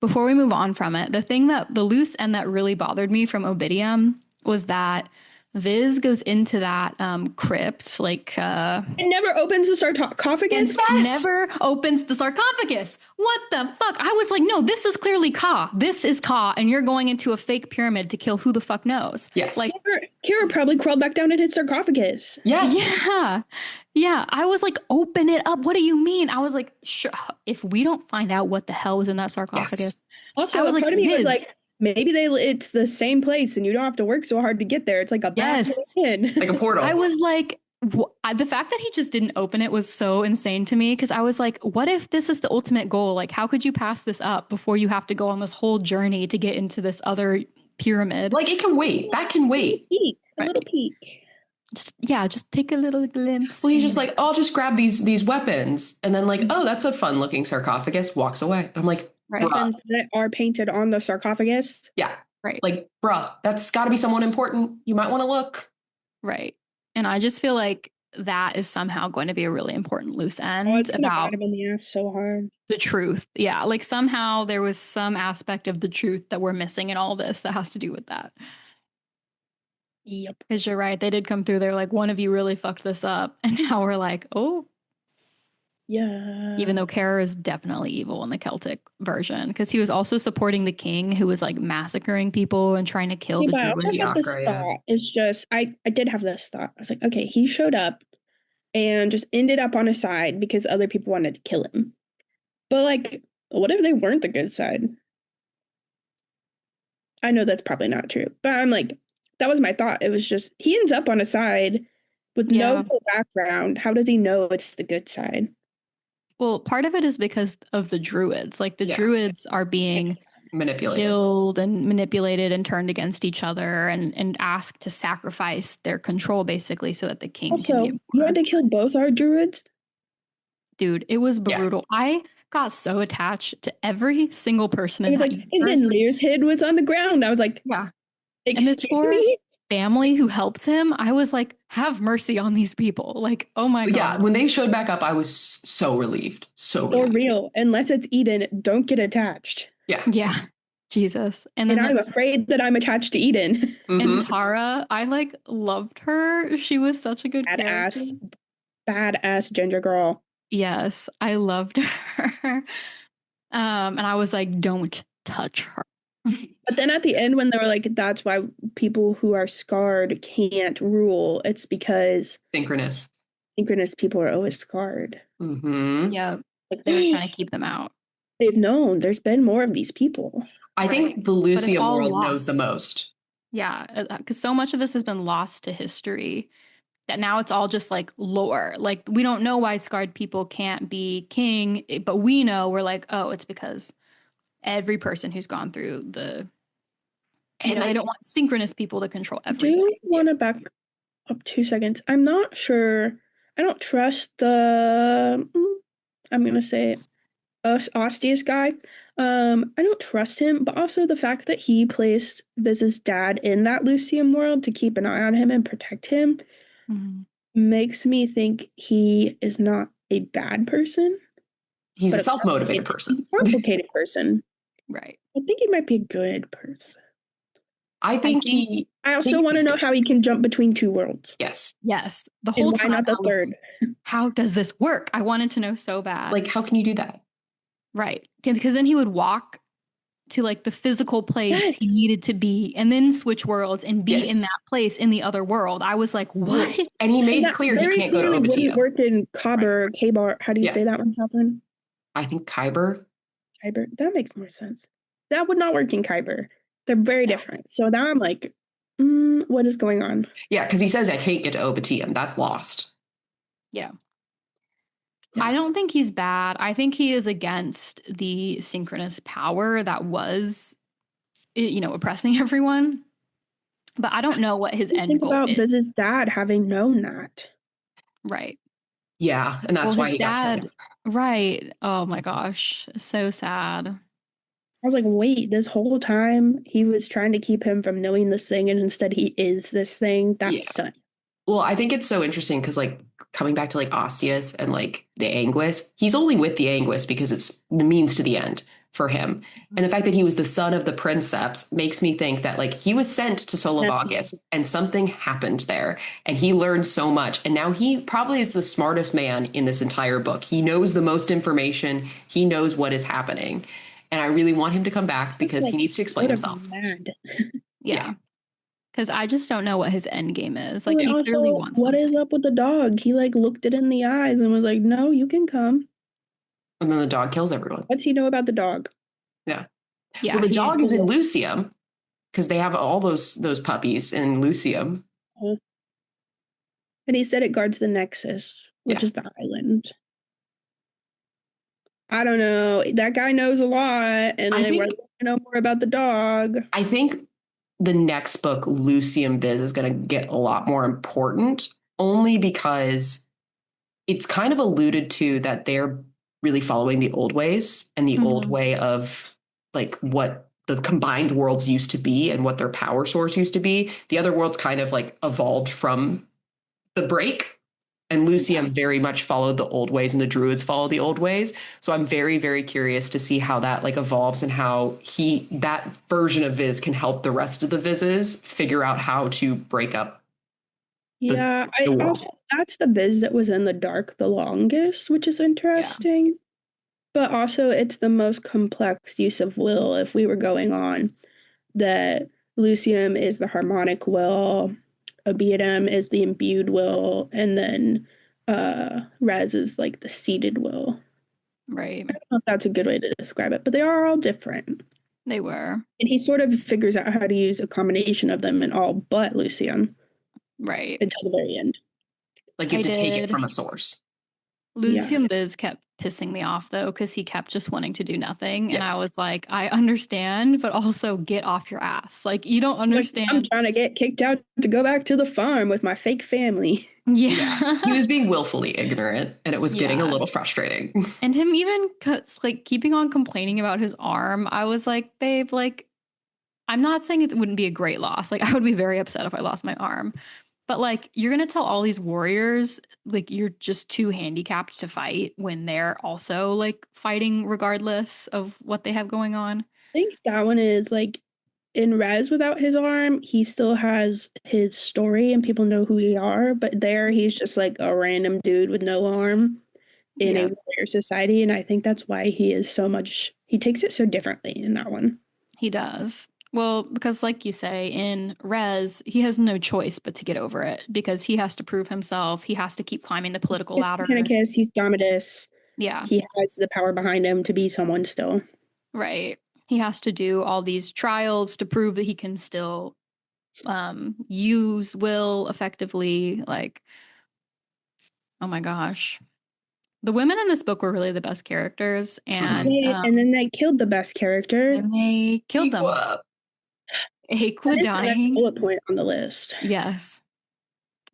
Before we move on from it, the loose end that really bothered me from Obitium was that Viz goes into that crypt, like it never opens the sarcophagus. Never opens the sarcophagus. What the fuck? I was like, no, this is clearly Ka. This is Ka, and you're going into a fake pyramid to kill who the fuck knows. Yes. Like Kira probably crawled back down in his sarcophagus. Yes. Yeah. Yeah. I was like, open it up. What do you mean? I was like, sure. If we don't find out what the hell was in that sarcophagus. Yes. Also, part of me was like, maybe it's the same place and you don't have to work so hard to get there. It's like a back in. Like a portal. I was like, the fact that he just didn't open it was so insane to me, because I was like, what if this is the ultimate goal? Like, how could you pass this up before you have to go on this whole journey to get into this other pyramid? Like, it can wait. That can wait. A little peek. Just take a little glimpse. Well, he's just like, I'll just grab these weapons. And then like, oh, that's a fun looking sarcophagus. Walks away. And I'm like, weapons that are painted on the sarcophagus. Yeah. Right. Like, bruh, that's got to be someone important. You might want to look. Right. And I just feel like that is somehow going to be a really important loose end about him in the ass so hard. The truth. Yeah. Like somehow there was some aspect of the truth that we're missing in all this that has to do with that. Yep. Because you're right. They did come through. They're like, one of you really fucked this up. And now we're like, oh. Yeah. Even though Kara is definitely evil in the Celtic version, because he was also supporting the king who was like massacring people and trying to kill the Druids. It's just, I did have this thought. I was like, okay, he showed up and just ended up on his side because other people wanted to kill him. But like, what if they weren't the good side? I know that's probably not true, but I'm like, that was my thought. It was just, he ends up on a side with no background. How does he know it's the good side? Well, part of it is because of the Druids. Like the Druids are being killed and manipulated and turned against each other and asked to sacrifice their control basically so that the king can be you had to kill both our Druids? Dude, it was brutal. Yeah. I got so attached to every single person in that universe. And then Lear's head was on the ground. I was like, yeah. Excuse me? family who helps him, I was like, have mercy on these people. Like, oh my Yeah, God. when they showed back up, I was so relieved. So For relieved. real. Unless it's Eden, don't get attached. Yeah. Yeah. Jesus. And And then I'm afraid that I'm attached to Eden. and Tara, I like loved her. She was such a good character. Badass ginger girl. Yes, I loved her. And I was like, don't touch her. But then at the end, when they were like, that's why people who are scarred can't rule, it's because Synchronous people are always scarred. Yeah. Like they were trying to keep them out. They've known there's been more of these people. I think the Lucium world knows the lost. most. Yeah, because so much of this has been lost to history that now it's all just like lore. Like we don't know why scarred people can't be king, but we know, we're like, oh, it's because every person who's gone through the, and they don't want synchronous people to control everything. Do you want to back up 2 seconds? I'm not sure. I don't trust the, I'm going to say Ostius guy. I don't trust him, but also the fact that he placed Viz's dad in that Lucium world to keep an eye on him and protect him makes me think he is not a bad person. He's a self-motivated person. He's a complicated person. Right. I think he might be a good person. I also want to know how he can jump between two worlds. Yes. Yes. The whole time. Why not the third? How does this work? I wanted to know so bad. Like, how can you do that? Right. Because then he would walk to like the physical place he needed to be and then switch worlds and be in that place in the other world. I was like, what? And he made clear he can't go to Obatia. Wouldn't work in Kyber, K-Bar. How do you say that one, Catherine? I think Kyber. Kyber. That makes more sense. That would not work in Kyber. They're very different. So now I'm like, what is going on? Yeah, because he says I can't get to Obatium. That's lost. Yeah. I don't think he's bad. I think he is against the synchronous power that was, oppressing everyone. But I don't know what his end goal is. Think about Viz's dad having known that. Right. Yeah, and that's why he got killed. Right. Oh my gosh. So sad. I was like, wait, this whole time he was trying to keep him from knowing this thing, and instead he is this thing. That's stunning. Well, I think it's so interesting because, like, coming back to like Ostius and like the Anguis, he's only with the Anguis because it's the means to the end for him. And the fact that he was the son of the Princeps makes me think that like he was sent to Solavagus and something happened there and he learned so much. And now he probably is the smartest man in this entire book. He knows the most information. He knows what is happening. And I really want him to come back because he needs to explain himself. Yeah. Because I just don't know what his end game is. Like, he clearly wants what is up with the dog? He like looked it in the eyes and was like, no, you can come. And then the dog kills everyone. What's he know about the dog? Yeah. Well, the dog is in Lucium because they have all those puppies in Lucium. And he said it guards the Nexus, which is the island. I don't know. That guy knows a lot. And I want to know more about the dog. I think the next book, Lucium Viz, is going to get a lot more important only because it's kind of alluded to that they're really following the old ways and the old way of like what the combined worlds used to be and what their power source used to be. The other worlds kind of like evolved from the break. And Lucium very much followed the old ways and the Druids follow the old ways. So I'm very, very curious to see how that like evolves and how that version of Viz can help the rest of the Vizes figure out how to break up. That's the Viz that was in the dark the longest, which is interesting. Yeah. But also it's the most complex use of will if we were going on. That Lucium is the harmonic will. Obiadum is the imbued will, and then Res is like the seated will. Right. I don't know if that's a good way to describe it, but they are all different. They were. And he sort of figures out how to use a combination of them in all but Lucium. Right. Until the very end. Like you have to take it from a source. Lucium Viz kept pissing me off though, because he kept just wanting to do nothing. And I was like, I understand, but also get off your ass. Like, you don't understand. I'm trying to get kicked out to go back to the farm with my fake family. Yeah. He was being willfully ignorant and it was getting a little frustrating. And him even like keeping on complaining about his arm. I was like, babe, like I'm not saying it wouldn't be a great loss. Like, I would be very upset if I lost my arm. But like, you're going to tell all these warriors, like, you're just too handicapped to fight when they're also like fighting regardless of what they have going on. I think that one is like in Res without his arm, he still has his story and people know who he are, but there he's just like a random dude with no arm in a warrior society. And I think that's why he takes it so differently in that one. He does. Well, because like you say, in Res, he has no choice but to get over it because he has to prove himself. He has to keep climbing the political ladder. Titanicus, he's Dominus. Yeah. He has the power behind him to be someone still. Right. He has to do all these trials to prove that he can still use will effectively. Like, oh my gosh. The women in this book were really the best characters. And and then they killed the best character. And they killed them. Aqua dying. Bullet point on the list. Yes.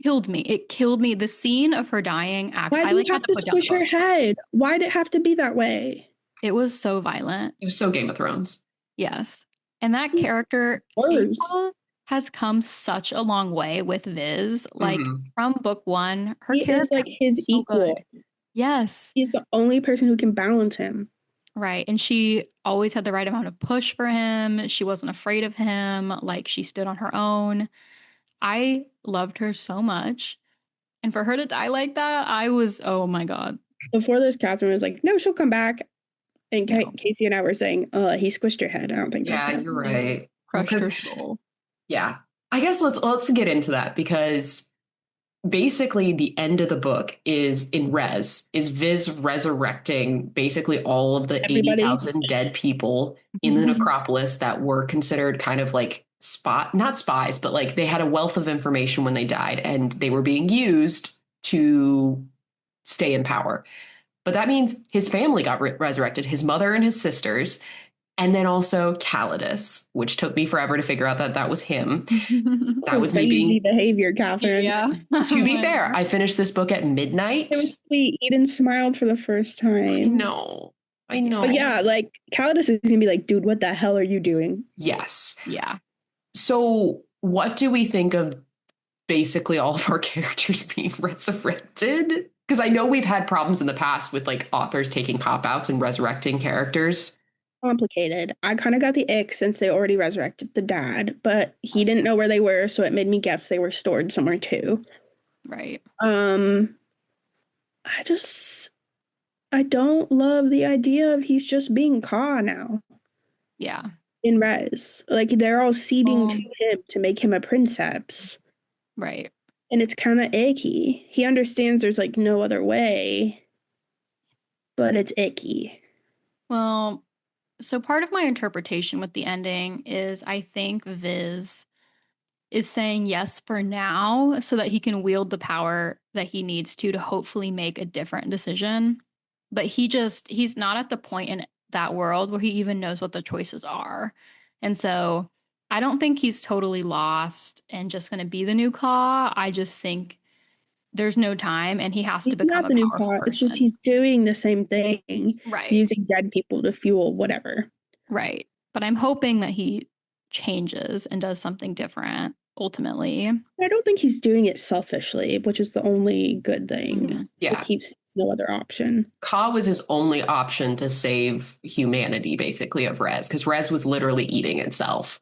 Killed me. It killed me. The scene of her dying. Why did you have to squish her head? Why did it have to be that way? It was so violent. It was so Game of Thrones. Yes. And that character Aqua, has come such a long way with Viz. Like from book one, her character is like his equal. Good. Yes. He's the only person who can balance him. Right. And she always had the right amount of push for him. She wasn't afraid of him. Like, she stood on her own. I loved her so much. And for her to die like that, I was, oh my God. Before this, Catherine was like, no, she'll come back. And Casey and I were saying, he squished her head. I don't think that's Yeah, you're right. Crushed her soul. Yeah. I guess let's get into that, because basically the end of the book is Viz resurrecting basically all of the 80,000 dead people in the necropolis that were considered kind of like not spies, but like they had a wealth of information when they died and they were being used to stay in power. But that means his family got resurrected, his mother and his sisters. And then also Calidus, which took me forever to figure out that was him. That was me being behavior, Catherine. Yeah. To be fair, I finished this book at midnight. It was sweet. Eden smiled for the first time. I know. But yeah, like Calidus is gonna be like, dude, what the hell are you doing? Yes. Yeah. So what do we think of basically all of our characters being resurrected? Because I know we've had problems in the past with like authors taking cop-outs and resurrecting characters. Complicated. I kind of got the ick since they already resurrected the dad, but he didn't know where they were, so it made me guess they were stored somewhere too. Right. I don't love the idea of he's just being Ka now. Yeah. In Res. Like, they're all ceding to him to make him a princeps. Right. And it's kind of icky. He understands there's like no other way, but it's icky. Well, so part of my interpretation with the ending is I think Viz is saying yes for now so that he can wield the power that he needs to hopefully make a different decision. But he's not at the point in that world where he even knows what the choices are. And so I don't think he's totally lost and just going to be the new Ka. I just think there's no time and he has to become a powerful person. It's just he's doing the same thing. Right. Using dead people to fuel whatever. Right. But I'm hoping that he changes and does something different ultimately. I don't think he's doing it selfishly, which is the only good thing. Mm-hmm. Yeah. It keeps no other option. Ka was his only option to save humanity, basically, of Res, because Res was literally eating itself.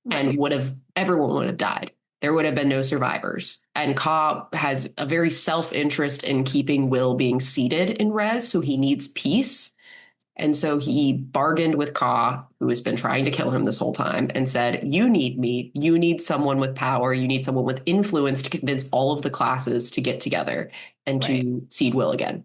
Right. And everyone would have died. There would have been no survivors. And Ka has a very self-interest in keeping Will being seated in Res, so he needs peace. And so he bargained with Ka, who has been trying to kill him this whole time, and said, you need me. You need someone with power. You need someone with influence to convince all of the classes to get together and to seed Will again.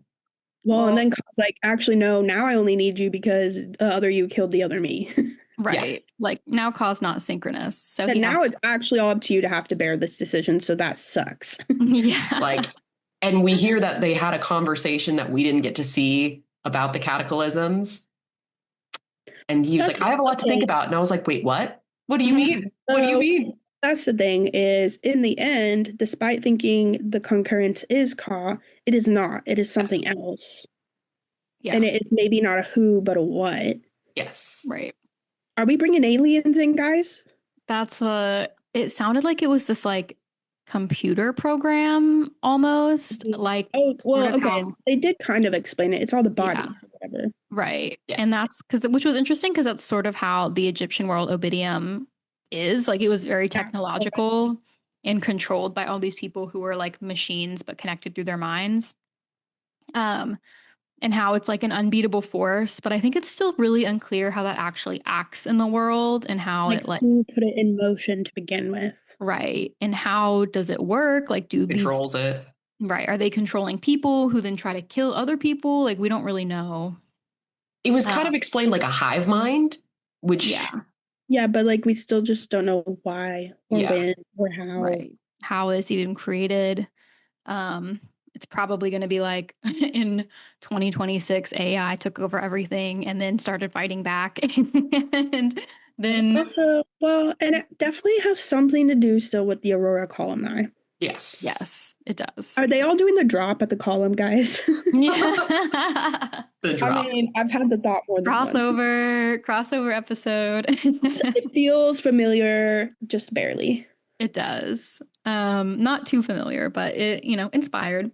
Well, and then Ka's like, actually, no, now I only need you because the other you killed the other me. Right. Yeah. Like, now Ka's not synchronous. So now it's actually all up to you to have to bear this decision. So that sucks. Yeah. And we hear that they had a conversation that we didn't get to see about the cataclysms. And he was like, I have a lot to think about. And I was like, wait, what? What do you mean? What do you mean? That's the thing is, in the end, despite thinking the concurrence is Ka, it is not. It is something else. Yeah. And it is maybe not a who, but a what. Yes. Right. Are we bringing aliens in, guys? It sounded like it was this like computer program almost, like Oh, sort well, of okay. how, They did kind of explain it. It's all the yeah, bodies or whatever. right. And Yes. that's which was interesting because that's sort of how the Egyptian world Obidium is. Like it was very technological and controlled by all these people who were like machines but connected through their minds. Um, and how it's like an unbeatable force, but I think it's still really unclear how that actually acts in the world and how Like it like who put it in motion to begin with? right. And how does it work? Like do these Controls it. right, are they controlling people who then try to kill other people? Like we don't really know. It was kind of explained like a hive mind, which Yeah, Yeah, but like we still just don't know why or Yeah. when or how. right. How is even created? Um it's probably going to be like in 2026 AI took over everything and then started fighting back and then Also, well, and it definitely has something to do still with the Aurora Columni. yes. yes, it does. Are they all doing the drop at the column, guys? Yeah. The I drop. mean, I've had the thought more than once. crossover episode. It feels familiar, just barely. It does. Not too familiar, but it, inspired.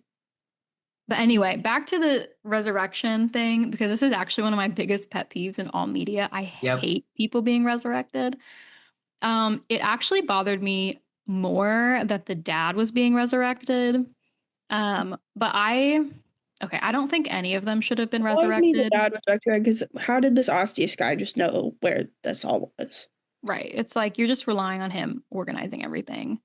But anyway, back to the resurrection thing, because this is actually one of my biggest pet peeves in all media. I Yep. hate people being resurrected. It actually bothered me more that the dad was being resurrected. But I don't think any of them should have been Well, I mean, the resurrected. dad was resurrected because how did this Ostius guy just know where this all was? Right. It's like you're just relying on him organizing everything.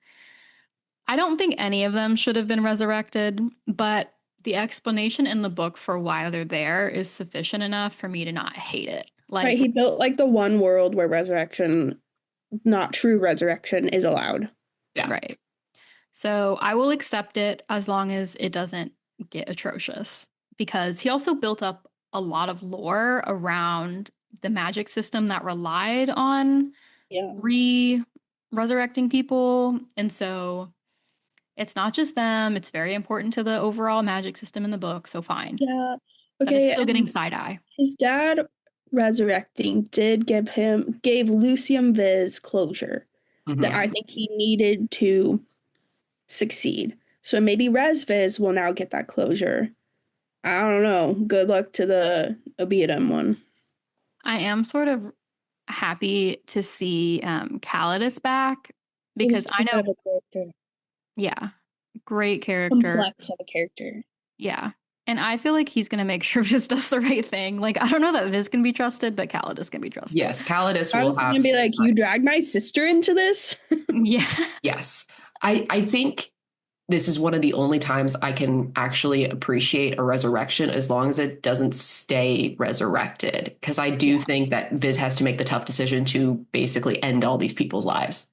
I don't think any of them should have been resurrected, but the explanation in the book for why they're there is sufficient enough for me to not hate it. Like, Right, he built like the one world where resurrection, not true resurrection, is allowed. Yeah. right. So I will accept it as long as it doesn't get atrocious because he also built up a lot of lore around the magic system that relied on Yeah. resurrecting people. And so it's not just them, it's very important to the overall magic system in the book, so fine. Yeah. But it's Okay. still getting side eye. His dad resurrecting did gave Lucium Viz closure that I think he needed to succeed. So maybe Resviz will now get that closure. I don't know. Good luck to the Obiadum one. I am sort of happy to see Calidus back because I know, yeah, great character. Complex of a character. Yeah. And I feel like he's going to make sure Viz does the right thing. Like, I don't know that Viz can be trusted, but Calidus can be trusted. Yes, Calidus I will was have. gonna be like, you dragged my sister into this? Yeah. Yes. I think this is one of the only times I can actually appreciate a resurrection as long as it doesn't stay resurrected. Because I do think that Viz has to make the tough decision to basically end all these people's lives.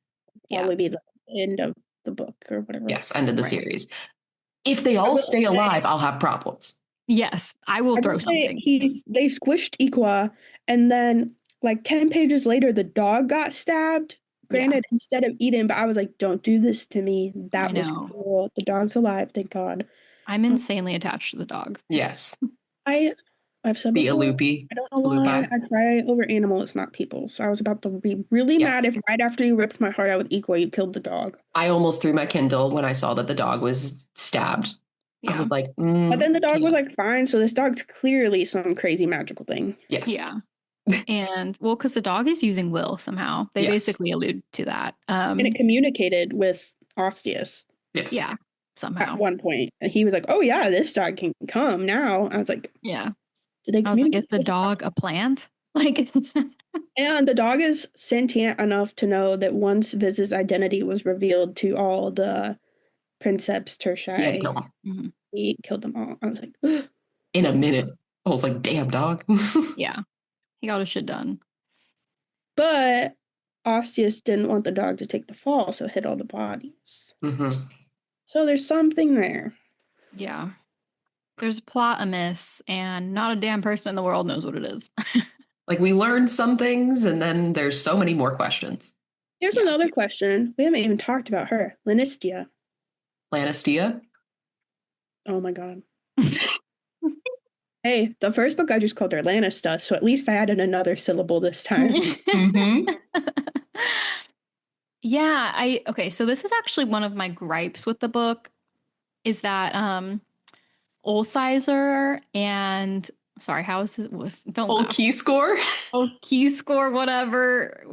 Probably be the end of the book or whatever. Yes, end of the series. If they all stay alive, I'll have problems. Yes, I will throw something. They squished Iqua, and then like 10 pages later, the dog got stabbed. Granted, instead of Eden, but I was like, don't do this to me. That was cool. The dog's alive, thank God. I'm insanely attached to the dog. Yes. I've said Be a before, loopy. I don't know why I cry over animals, not people. So I was about to be really mad if right after you ripped my heart out with Iqua, you killed the dog. I almost threw my Kindle when I saw that the dog was stabbed. I was like, but then the dog was like, fine. So this dog's clearly some crazy magical thing. Yes. Yeah. And well, because the dog is using will somehow. They basically allude to that. And it communicated with Ostius. Yes. Yeah. Somehow. At one point. And he was like, oh yeah, this dog can come now. I was like, yeah. Did they I was like, is the dog a plant? Like and the dog is sentient enough to know that once Viz's identity was revealed to all the Princeps Tertiae, he killed them all. I was like, in a minute. I was like, damn dog. Yeah. He got his shit done. But Ostius didn't want the dog to take the fall, so hid all the bodies. So there's something there. Yeah. There's a plot amiss, and not a damn person in the world knows what it is. Like, we learned some things, and then there's so many more questions. Here's another question. We haven't even talked about her. Lannistia. Lannistia? Oh my god. Hey, the first book I just called her Lannista, so at least I added another syllable this time. Yeah, okay, so this is actually one of my gripes with the book is that Olsizer and sorry, how is it was don't Old laugh. key score. Oh, key score, whatever.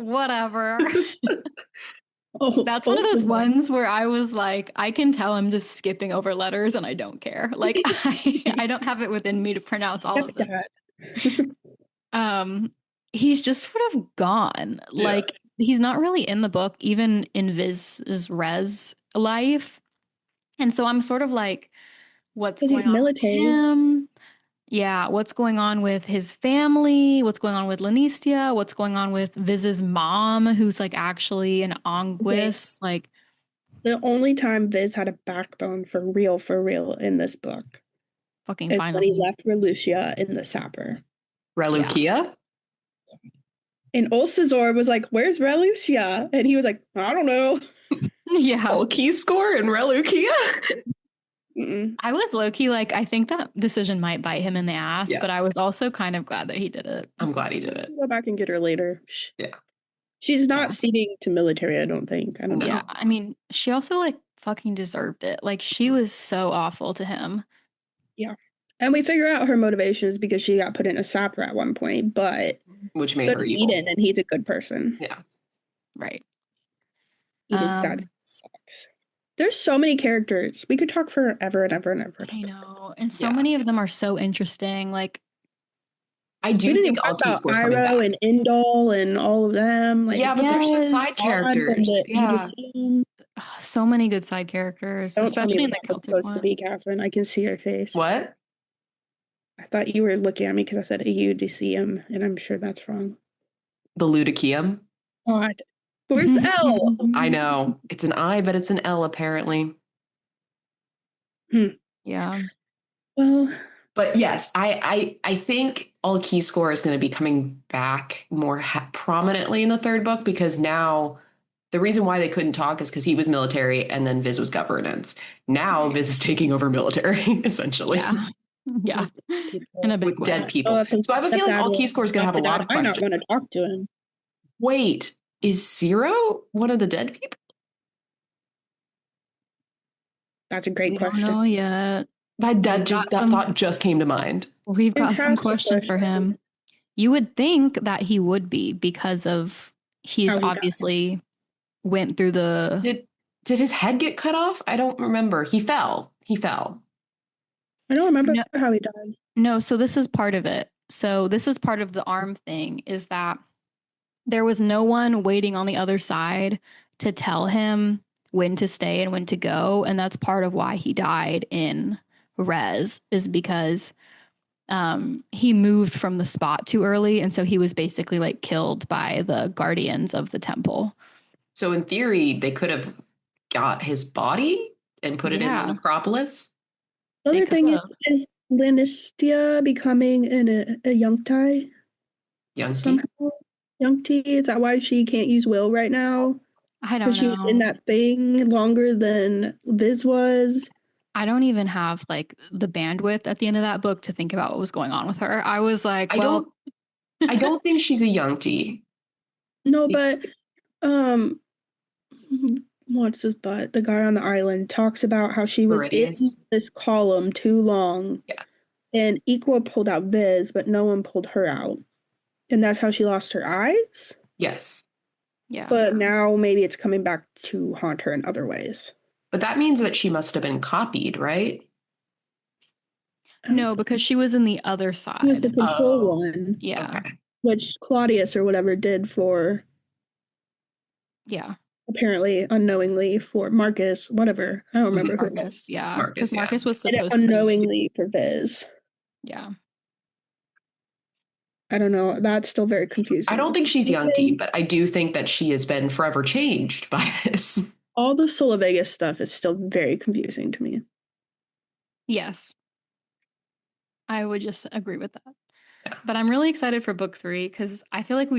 Oh, That's one of those ones where I was like, I can tell I'm just skipping over letters and I don't care. Like I don't have it within me to pronounce all of them. He's just sort of gone. Like he's not really in the book, even in Viz's res life. And so I'm sort of like, what's going on with him? Yeah, what's going on with his family? What's going on with Lanistia? What's going on with Viz's mom, who's like actually an Anguis? Like the only time Viz had a backbone for real in this book. Fucking is finally. when he left Relucia in the Sapper. Relucia? Yeah. And Olcizor was like, where's Relucia? And he was like, I don't know. Yeah. Old key score and Relucia? I was low-key like, I think that decision might bite him in the ass, but I was also kind of glad that he did it. I'm glad he did it. Go back and get her later. Yeah. She's not ceding to military, I don't think. I don't know. Yeah, I mean, she also like fucking deserved it. Like she was so awful to him. Yeah. And we figure out her motivations because she got put in a sapper at one point, but which made her evil. Eden, and he's a good person. Yeah. Right. Eden's dad sucks. There's so many characters. We could talk forever and ever and ever. I know. And so many of them are so interesting. Like I do think all key scores coming back. and Indol and all of them. Like, yeah, but they're such side characters. Yeah. So many good side characters, especially in the Celtic supposed to be, Catherine. I can see your face. What? I thought you were looking at me because I said Eudicium, and I'm sure that's wrong. The Ludicium? God. Where's the L? I know. It's an I, but it's an L apparently. Yeah. Well, but yes, I think all key score is going to be coming back more prominently in the third book, because now the reason why they couldn't talk is because he was military and then Viz was governance. Now Viz is taking over military, essentially. Yeah. In a big with dead people. So I have a feeling all key score is going to have a lot of questions. I'm not going to talk to him. Wait, is Zero one of the dead people? That's a great question. I don't know yet. That thought just came to mind. We've got some questions for him. You would think that he would be, because of he's obviously went through the. Did his head get cut off? I don't remember. He fell. I don't remember how he died. No, so this is part of it. So this is part of the arm thing, is that there was no one waiting on the other side to tell him when to stay and when to go. And that's part of why he died in Res, is because he moved from the spot too early. And so he was basically like killed by the guardians of the temple. So in theory, they could have got his body and put it in the necropolis. The other thing is Lanistia becoming a Yangti? Yangti? Is that why she can't use will right now? I don't know. She was in that thing longer than Viz was. I don't even have like the bandwidth at the end of that book to think about what was going on with her. I was like, I don't think she's a Yangti. No, but what's his butt? The guy on the island talks about how she was in this column too long. Yeah. And Equa pulled out Viz, but no one pulled her out. And that's how she lost her eyes? Yes. Yeah. But now maybe it's coming back to haunt her in other ways. But that means that she must have been copied, right? No, because she was in the other side. She was the control one. Yeah. Okay. Which Claudius or whatever did for... Yeah. Apparently, unknowingly for Marcus, whatever. I don't remember Marcus, yeah. Because Marcus was supposed to unknowingly for Viz. Yeah. I don't know. That's still very confusing. I don't think she's Yangti, but I do think that she has been forever changed by this. All the Sola Vegas stuff is still very confusing to me. Yes. I would just agree with that. Yeah. But I'm really excited for book 3 because I feel like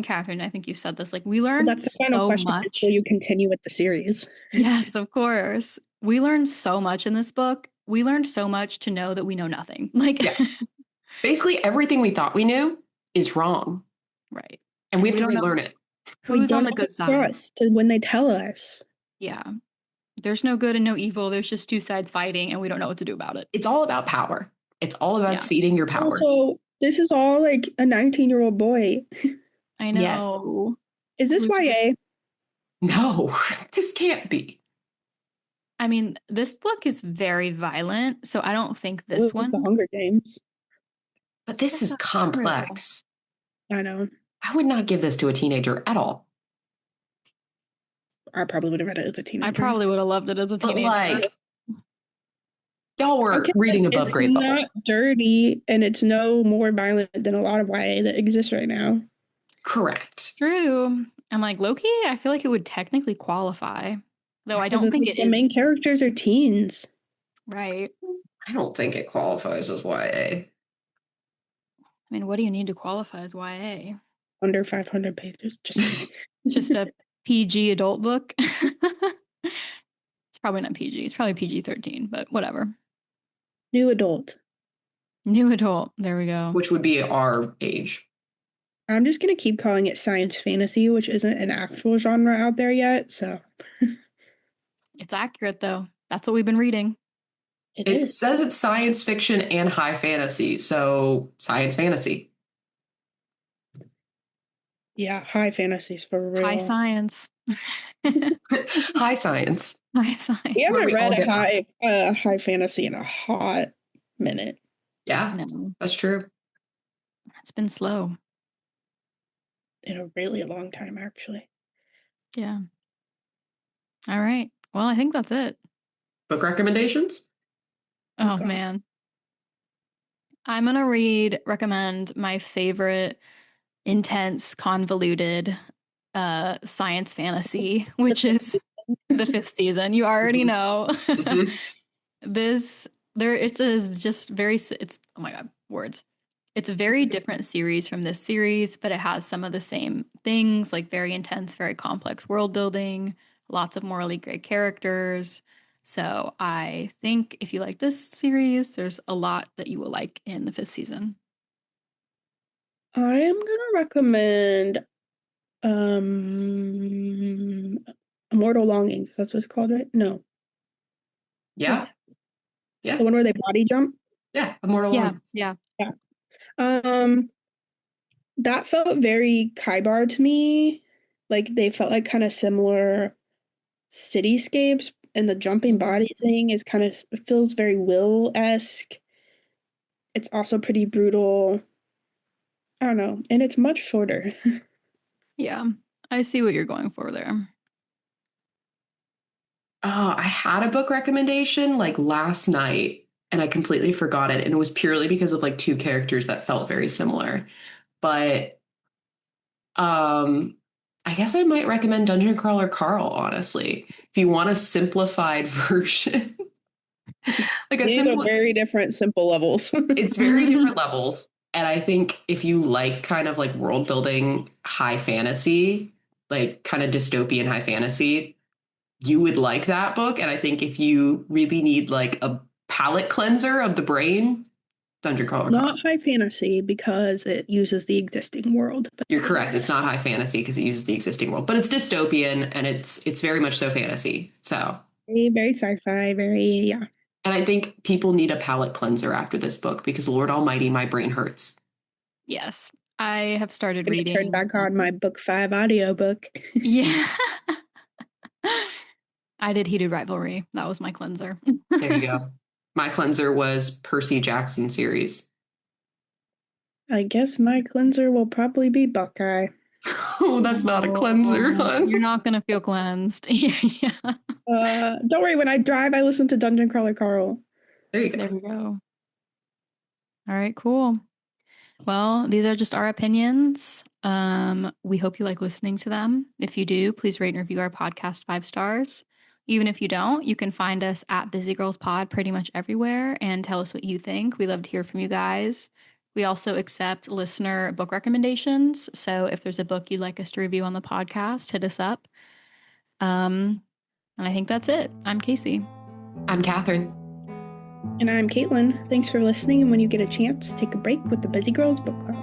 Catherine, I think you said this, like we learned that's the final question much. Until you continue with the series. Yes, of course. We learned so much in this book. We learned so much to know that we know nothing. Like basically everything we thought we knew is wrong. Right. And we have to relearn it. Who's on the good side? Trust when they tell us. Yeah. There's no good and no evil. There's just two sides fighting, and we don't know what to do about it. It's all about power. It's all about ceding your power. Also, this is all like a 19-year-old boy. I know. Yes. Is this YA? No, this can't be. I mean, this book is very violent, so I don't think this one. It's the Hunger Games. But this is complex. I know. I would not give this to a teenager at all. I probably would have read it as a teenager. I probably would have loved it as a teenager. But like, y'all were reading above grade level. It's not dirty, and it's no more violent than a lot of YA that exists right now. Correct. True. I'm like, Loki, I feel like it would technically qualify. Though I don't think it is. The main characters are teens. Right. I don't think it qualifies as YA. I mean, what do you need to qualify as YA? Under 500 pages. Just a PG adult book. It's probably not PG. It's probably PG-13, but whatever. New adult. New adult. There we go. Which would be our age. I'm just going to keep calling it science fantasy, which isn't an actual genre out there yet, so. It's accurate, though. That's what we've been reading. It says it's science fiction and high fantasy, so science fantasy. Yeah, high fantasies for real. High science. High science. High science. We haven't read a high fantasy in a hot minute. Yeah, No. That's true. It's been slow. In a really long time, actually. Yeah. All right. Well, I think that's it. Book recommendations? Oh, man. I'm going to recommend my favorite intense, convoluted science fantasy, which is the 5th season. You already know. Mm-hmm. Oh my God, words. It's a very different series from this series, but it has some of the same things, like very intense, very complex world building, lots of morally gray characters. So I think if you like this series, there's a lot that you will like in the 5th season. I am going to recommend Immortal Longings. That's what it's called, right? No. Yeah. The one where they body jump? Yeah, Immortal Longings. Yeah. That felt very Kaibar to me. Like they felt like kind of similar cityscapes, and the jumping body thing is feels very Will-esque. It's also pretty brutal. I don't know, and it's much shorter. Yeah, I see what you're going for there. Oh, I had a book recommendation like last night, and I completely forgot it, and it was purely because of like 2 characters that felt very similar. But I guess I might recommend Dungeon Crawler Carl, honestly. If you want a simplified version. These are very different simple levels. It's very different levels. And I think if you like kind of like world building high fantasy, like kind of dystopian high fantasy, you would like that book. And I think if you really need like a palate cleanser of the brain, Dungeon Crawler. Not high fantasy because it uses the existing world. You're correct. It's not high fantasy because it uses the existing world, but it's dystopian and it's very much so fantasy. So very sci-fi, yeah. And I think people need a palate cleanser after this book because Lord Almighty, my brain hurts. Yes, I have started reading. Turn back on my book 5 audiobook. Yeah. I did Heated Rivalry. That was my cleanser. There you go. My cleanser was Percy Jackson series. I guess my cleanser will probably be Buckeye. Oh, that's not a cleanser, hon. You're not going to feel cleansed. Yeah. Don't worry. When I drive, I listen to Dungeon Crawler Carl. There you go. There we go. All right, cool. Well, these are just our opinions. We hope you like listening to them. If you do, please rate and review our podcast 5 stars. Even if you don't, you can find us at Busy Girls Pod pretty much everywhere and tell us what you think. We love to hear from you guys. We also accept listener book recommendations. So if there's a book you'd like us to review on the podcast, hit us up. And I think that's it. I'm Casey. I'm Catherine. And I'm Caitlin. Thanks for listening. And when you get a chance, take a break with the Busy Girls Book Club.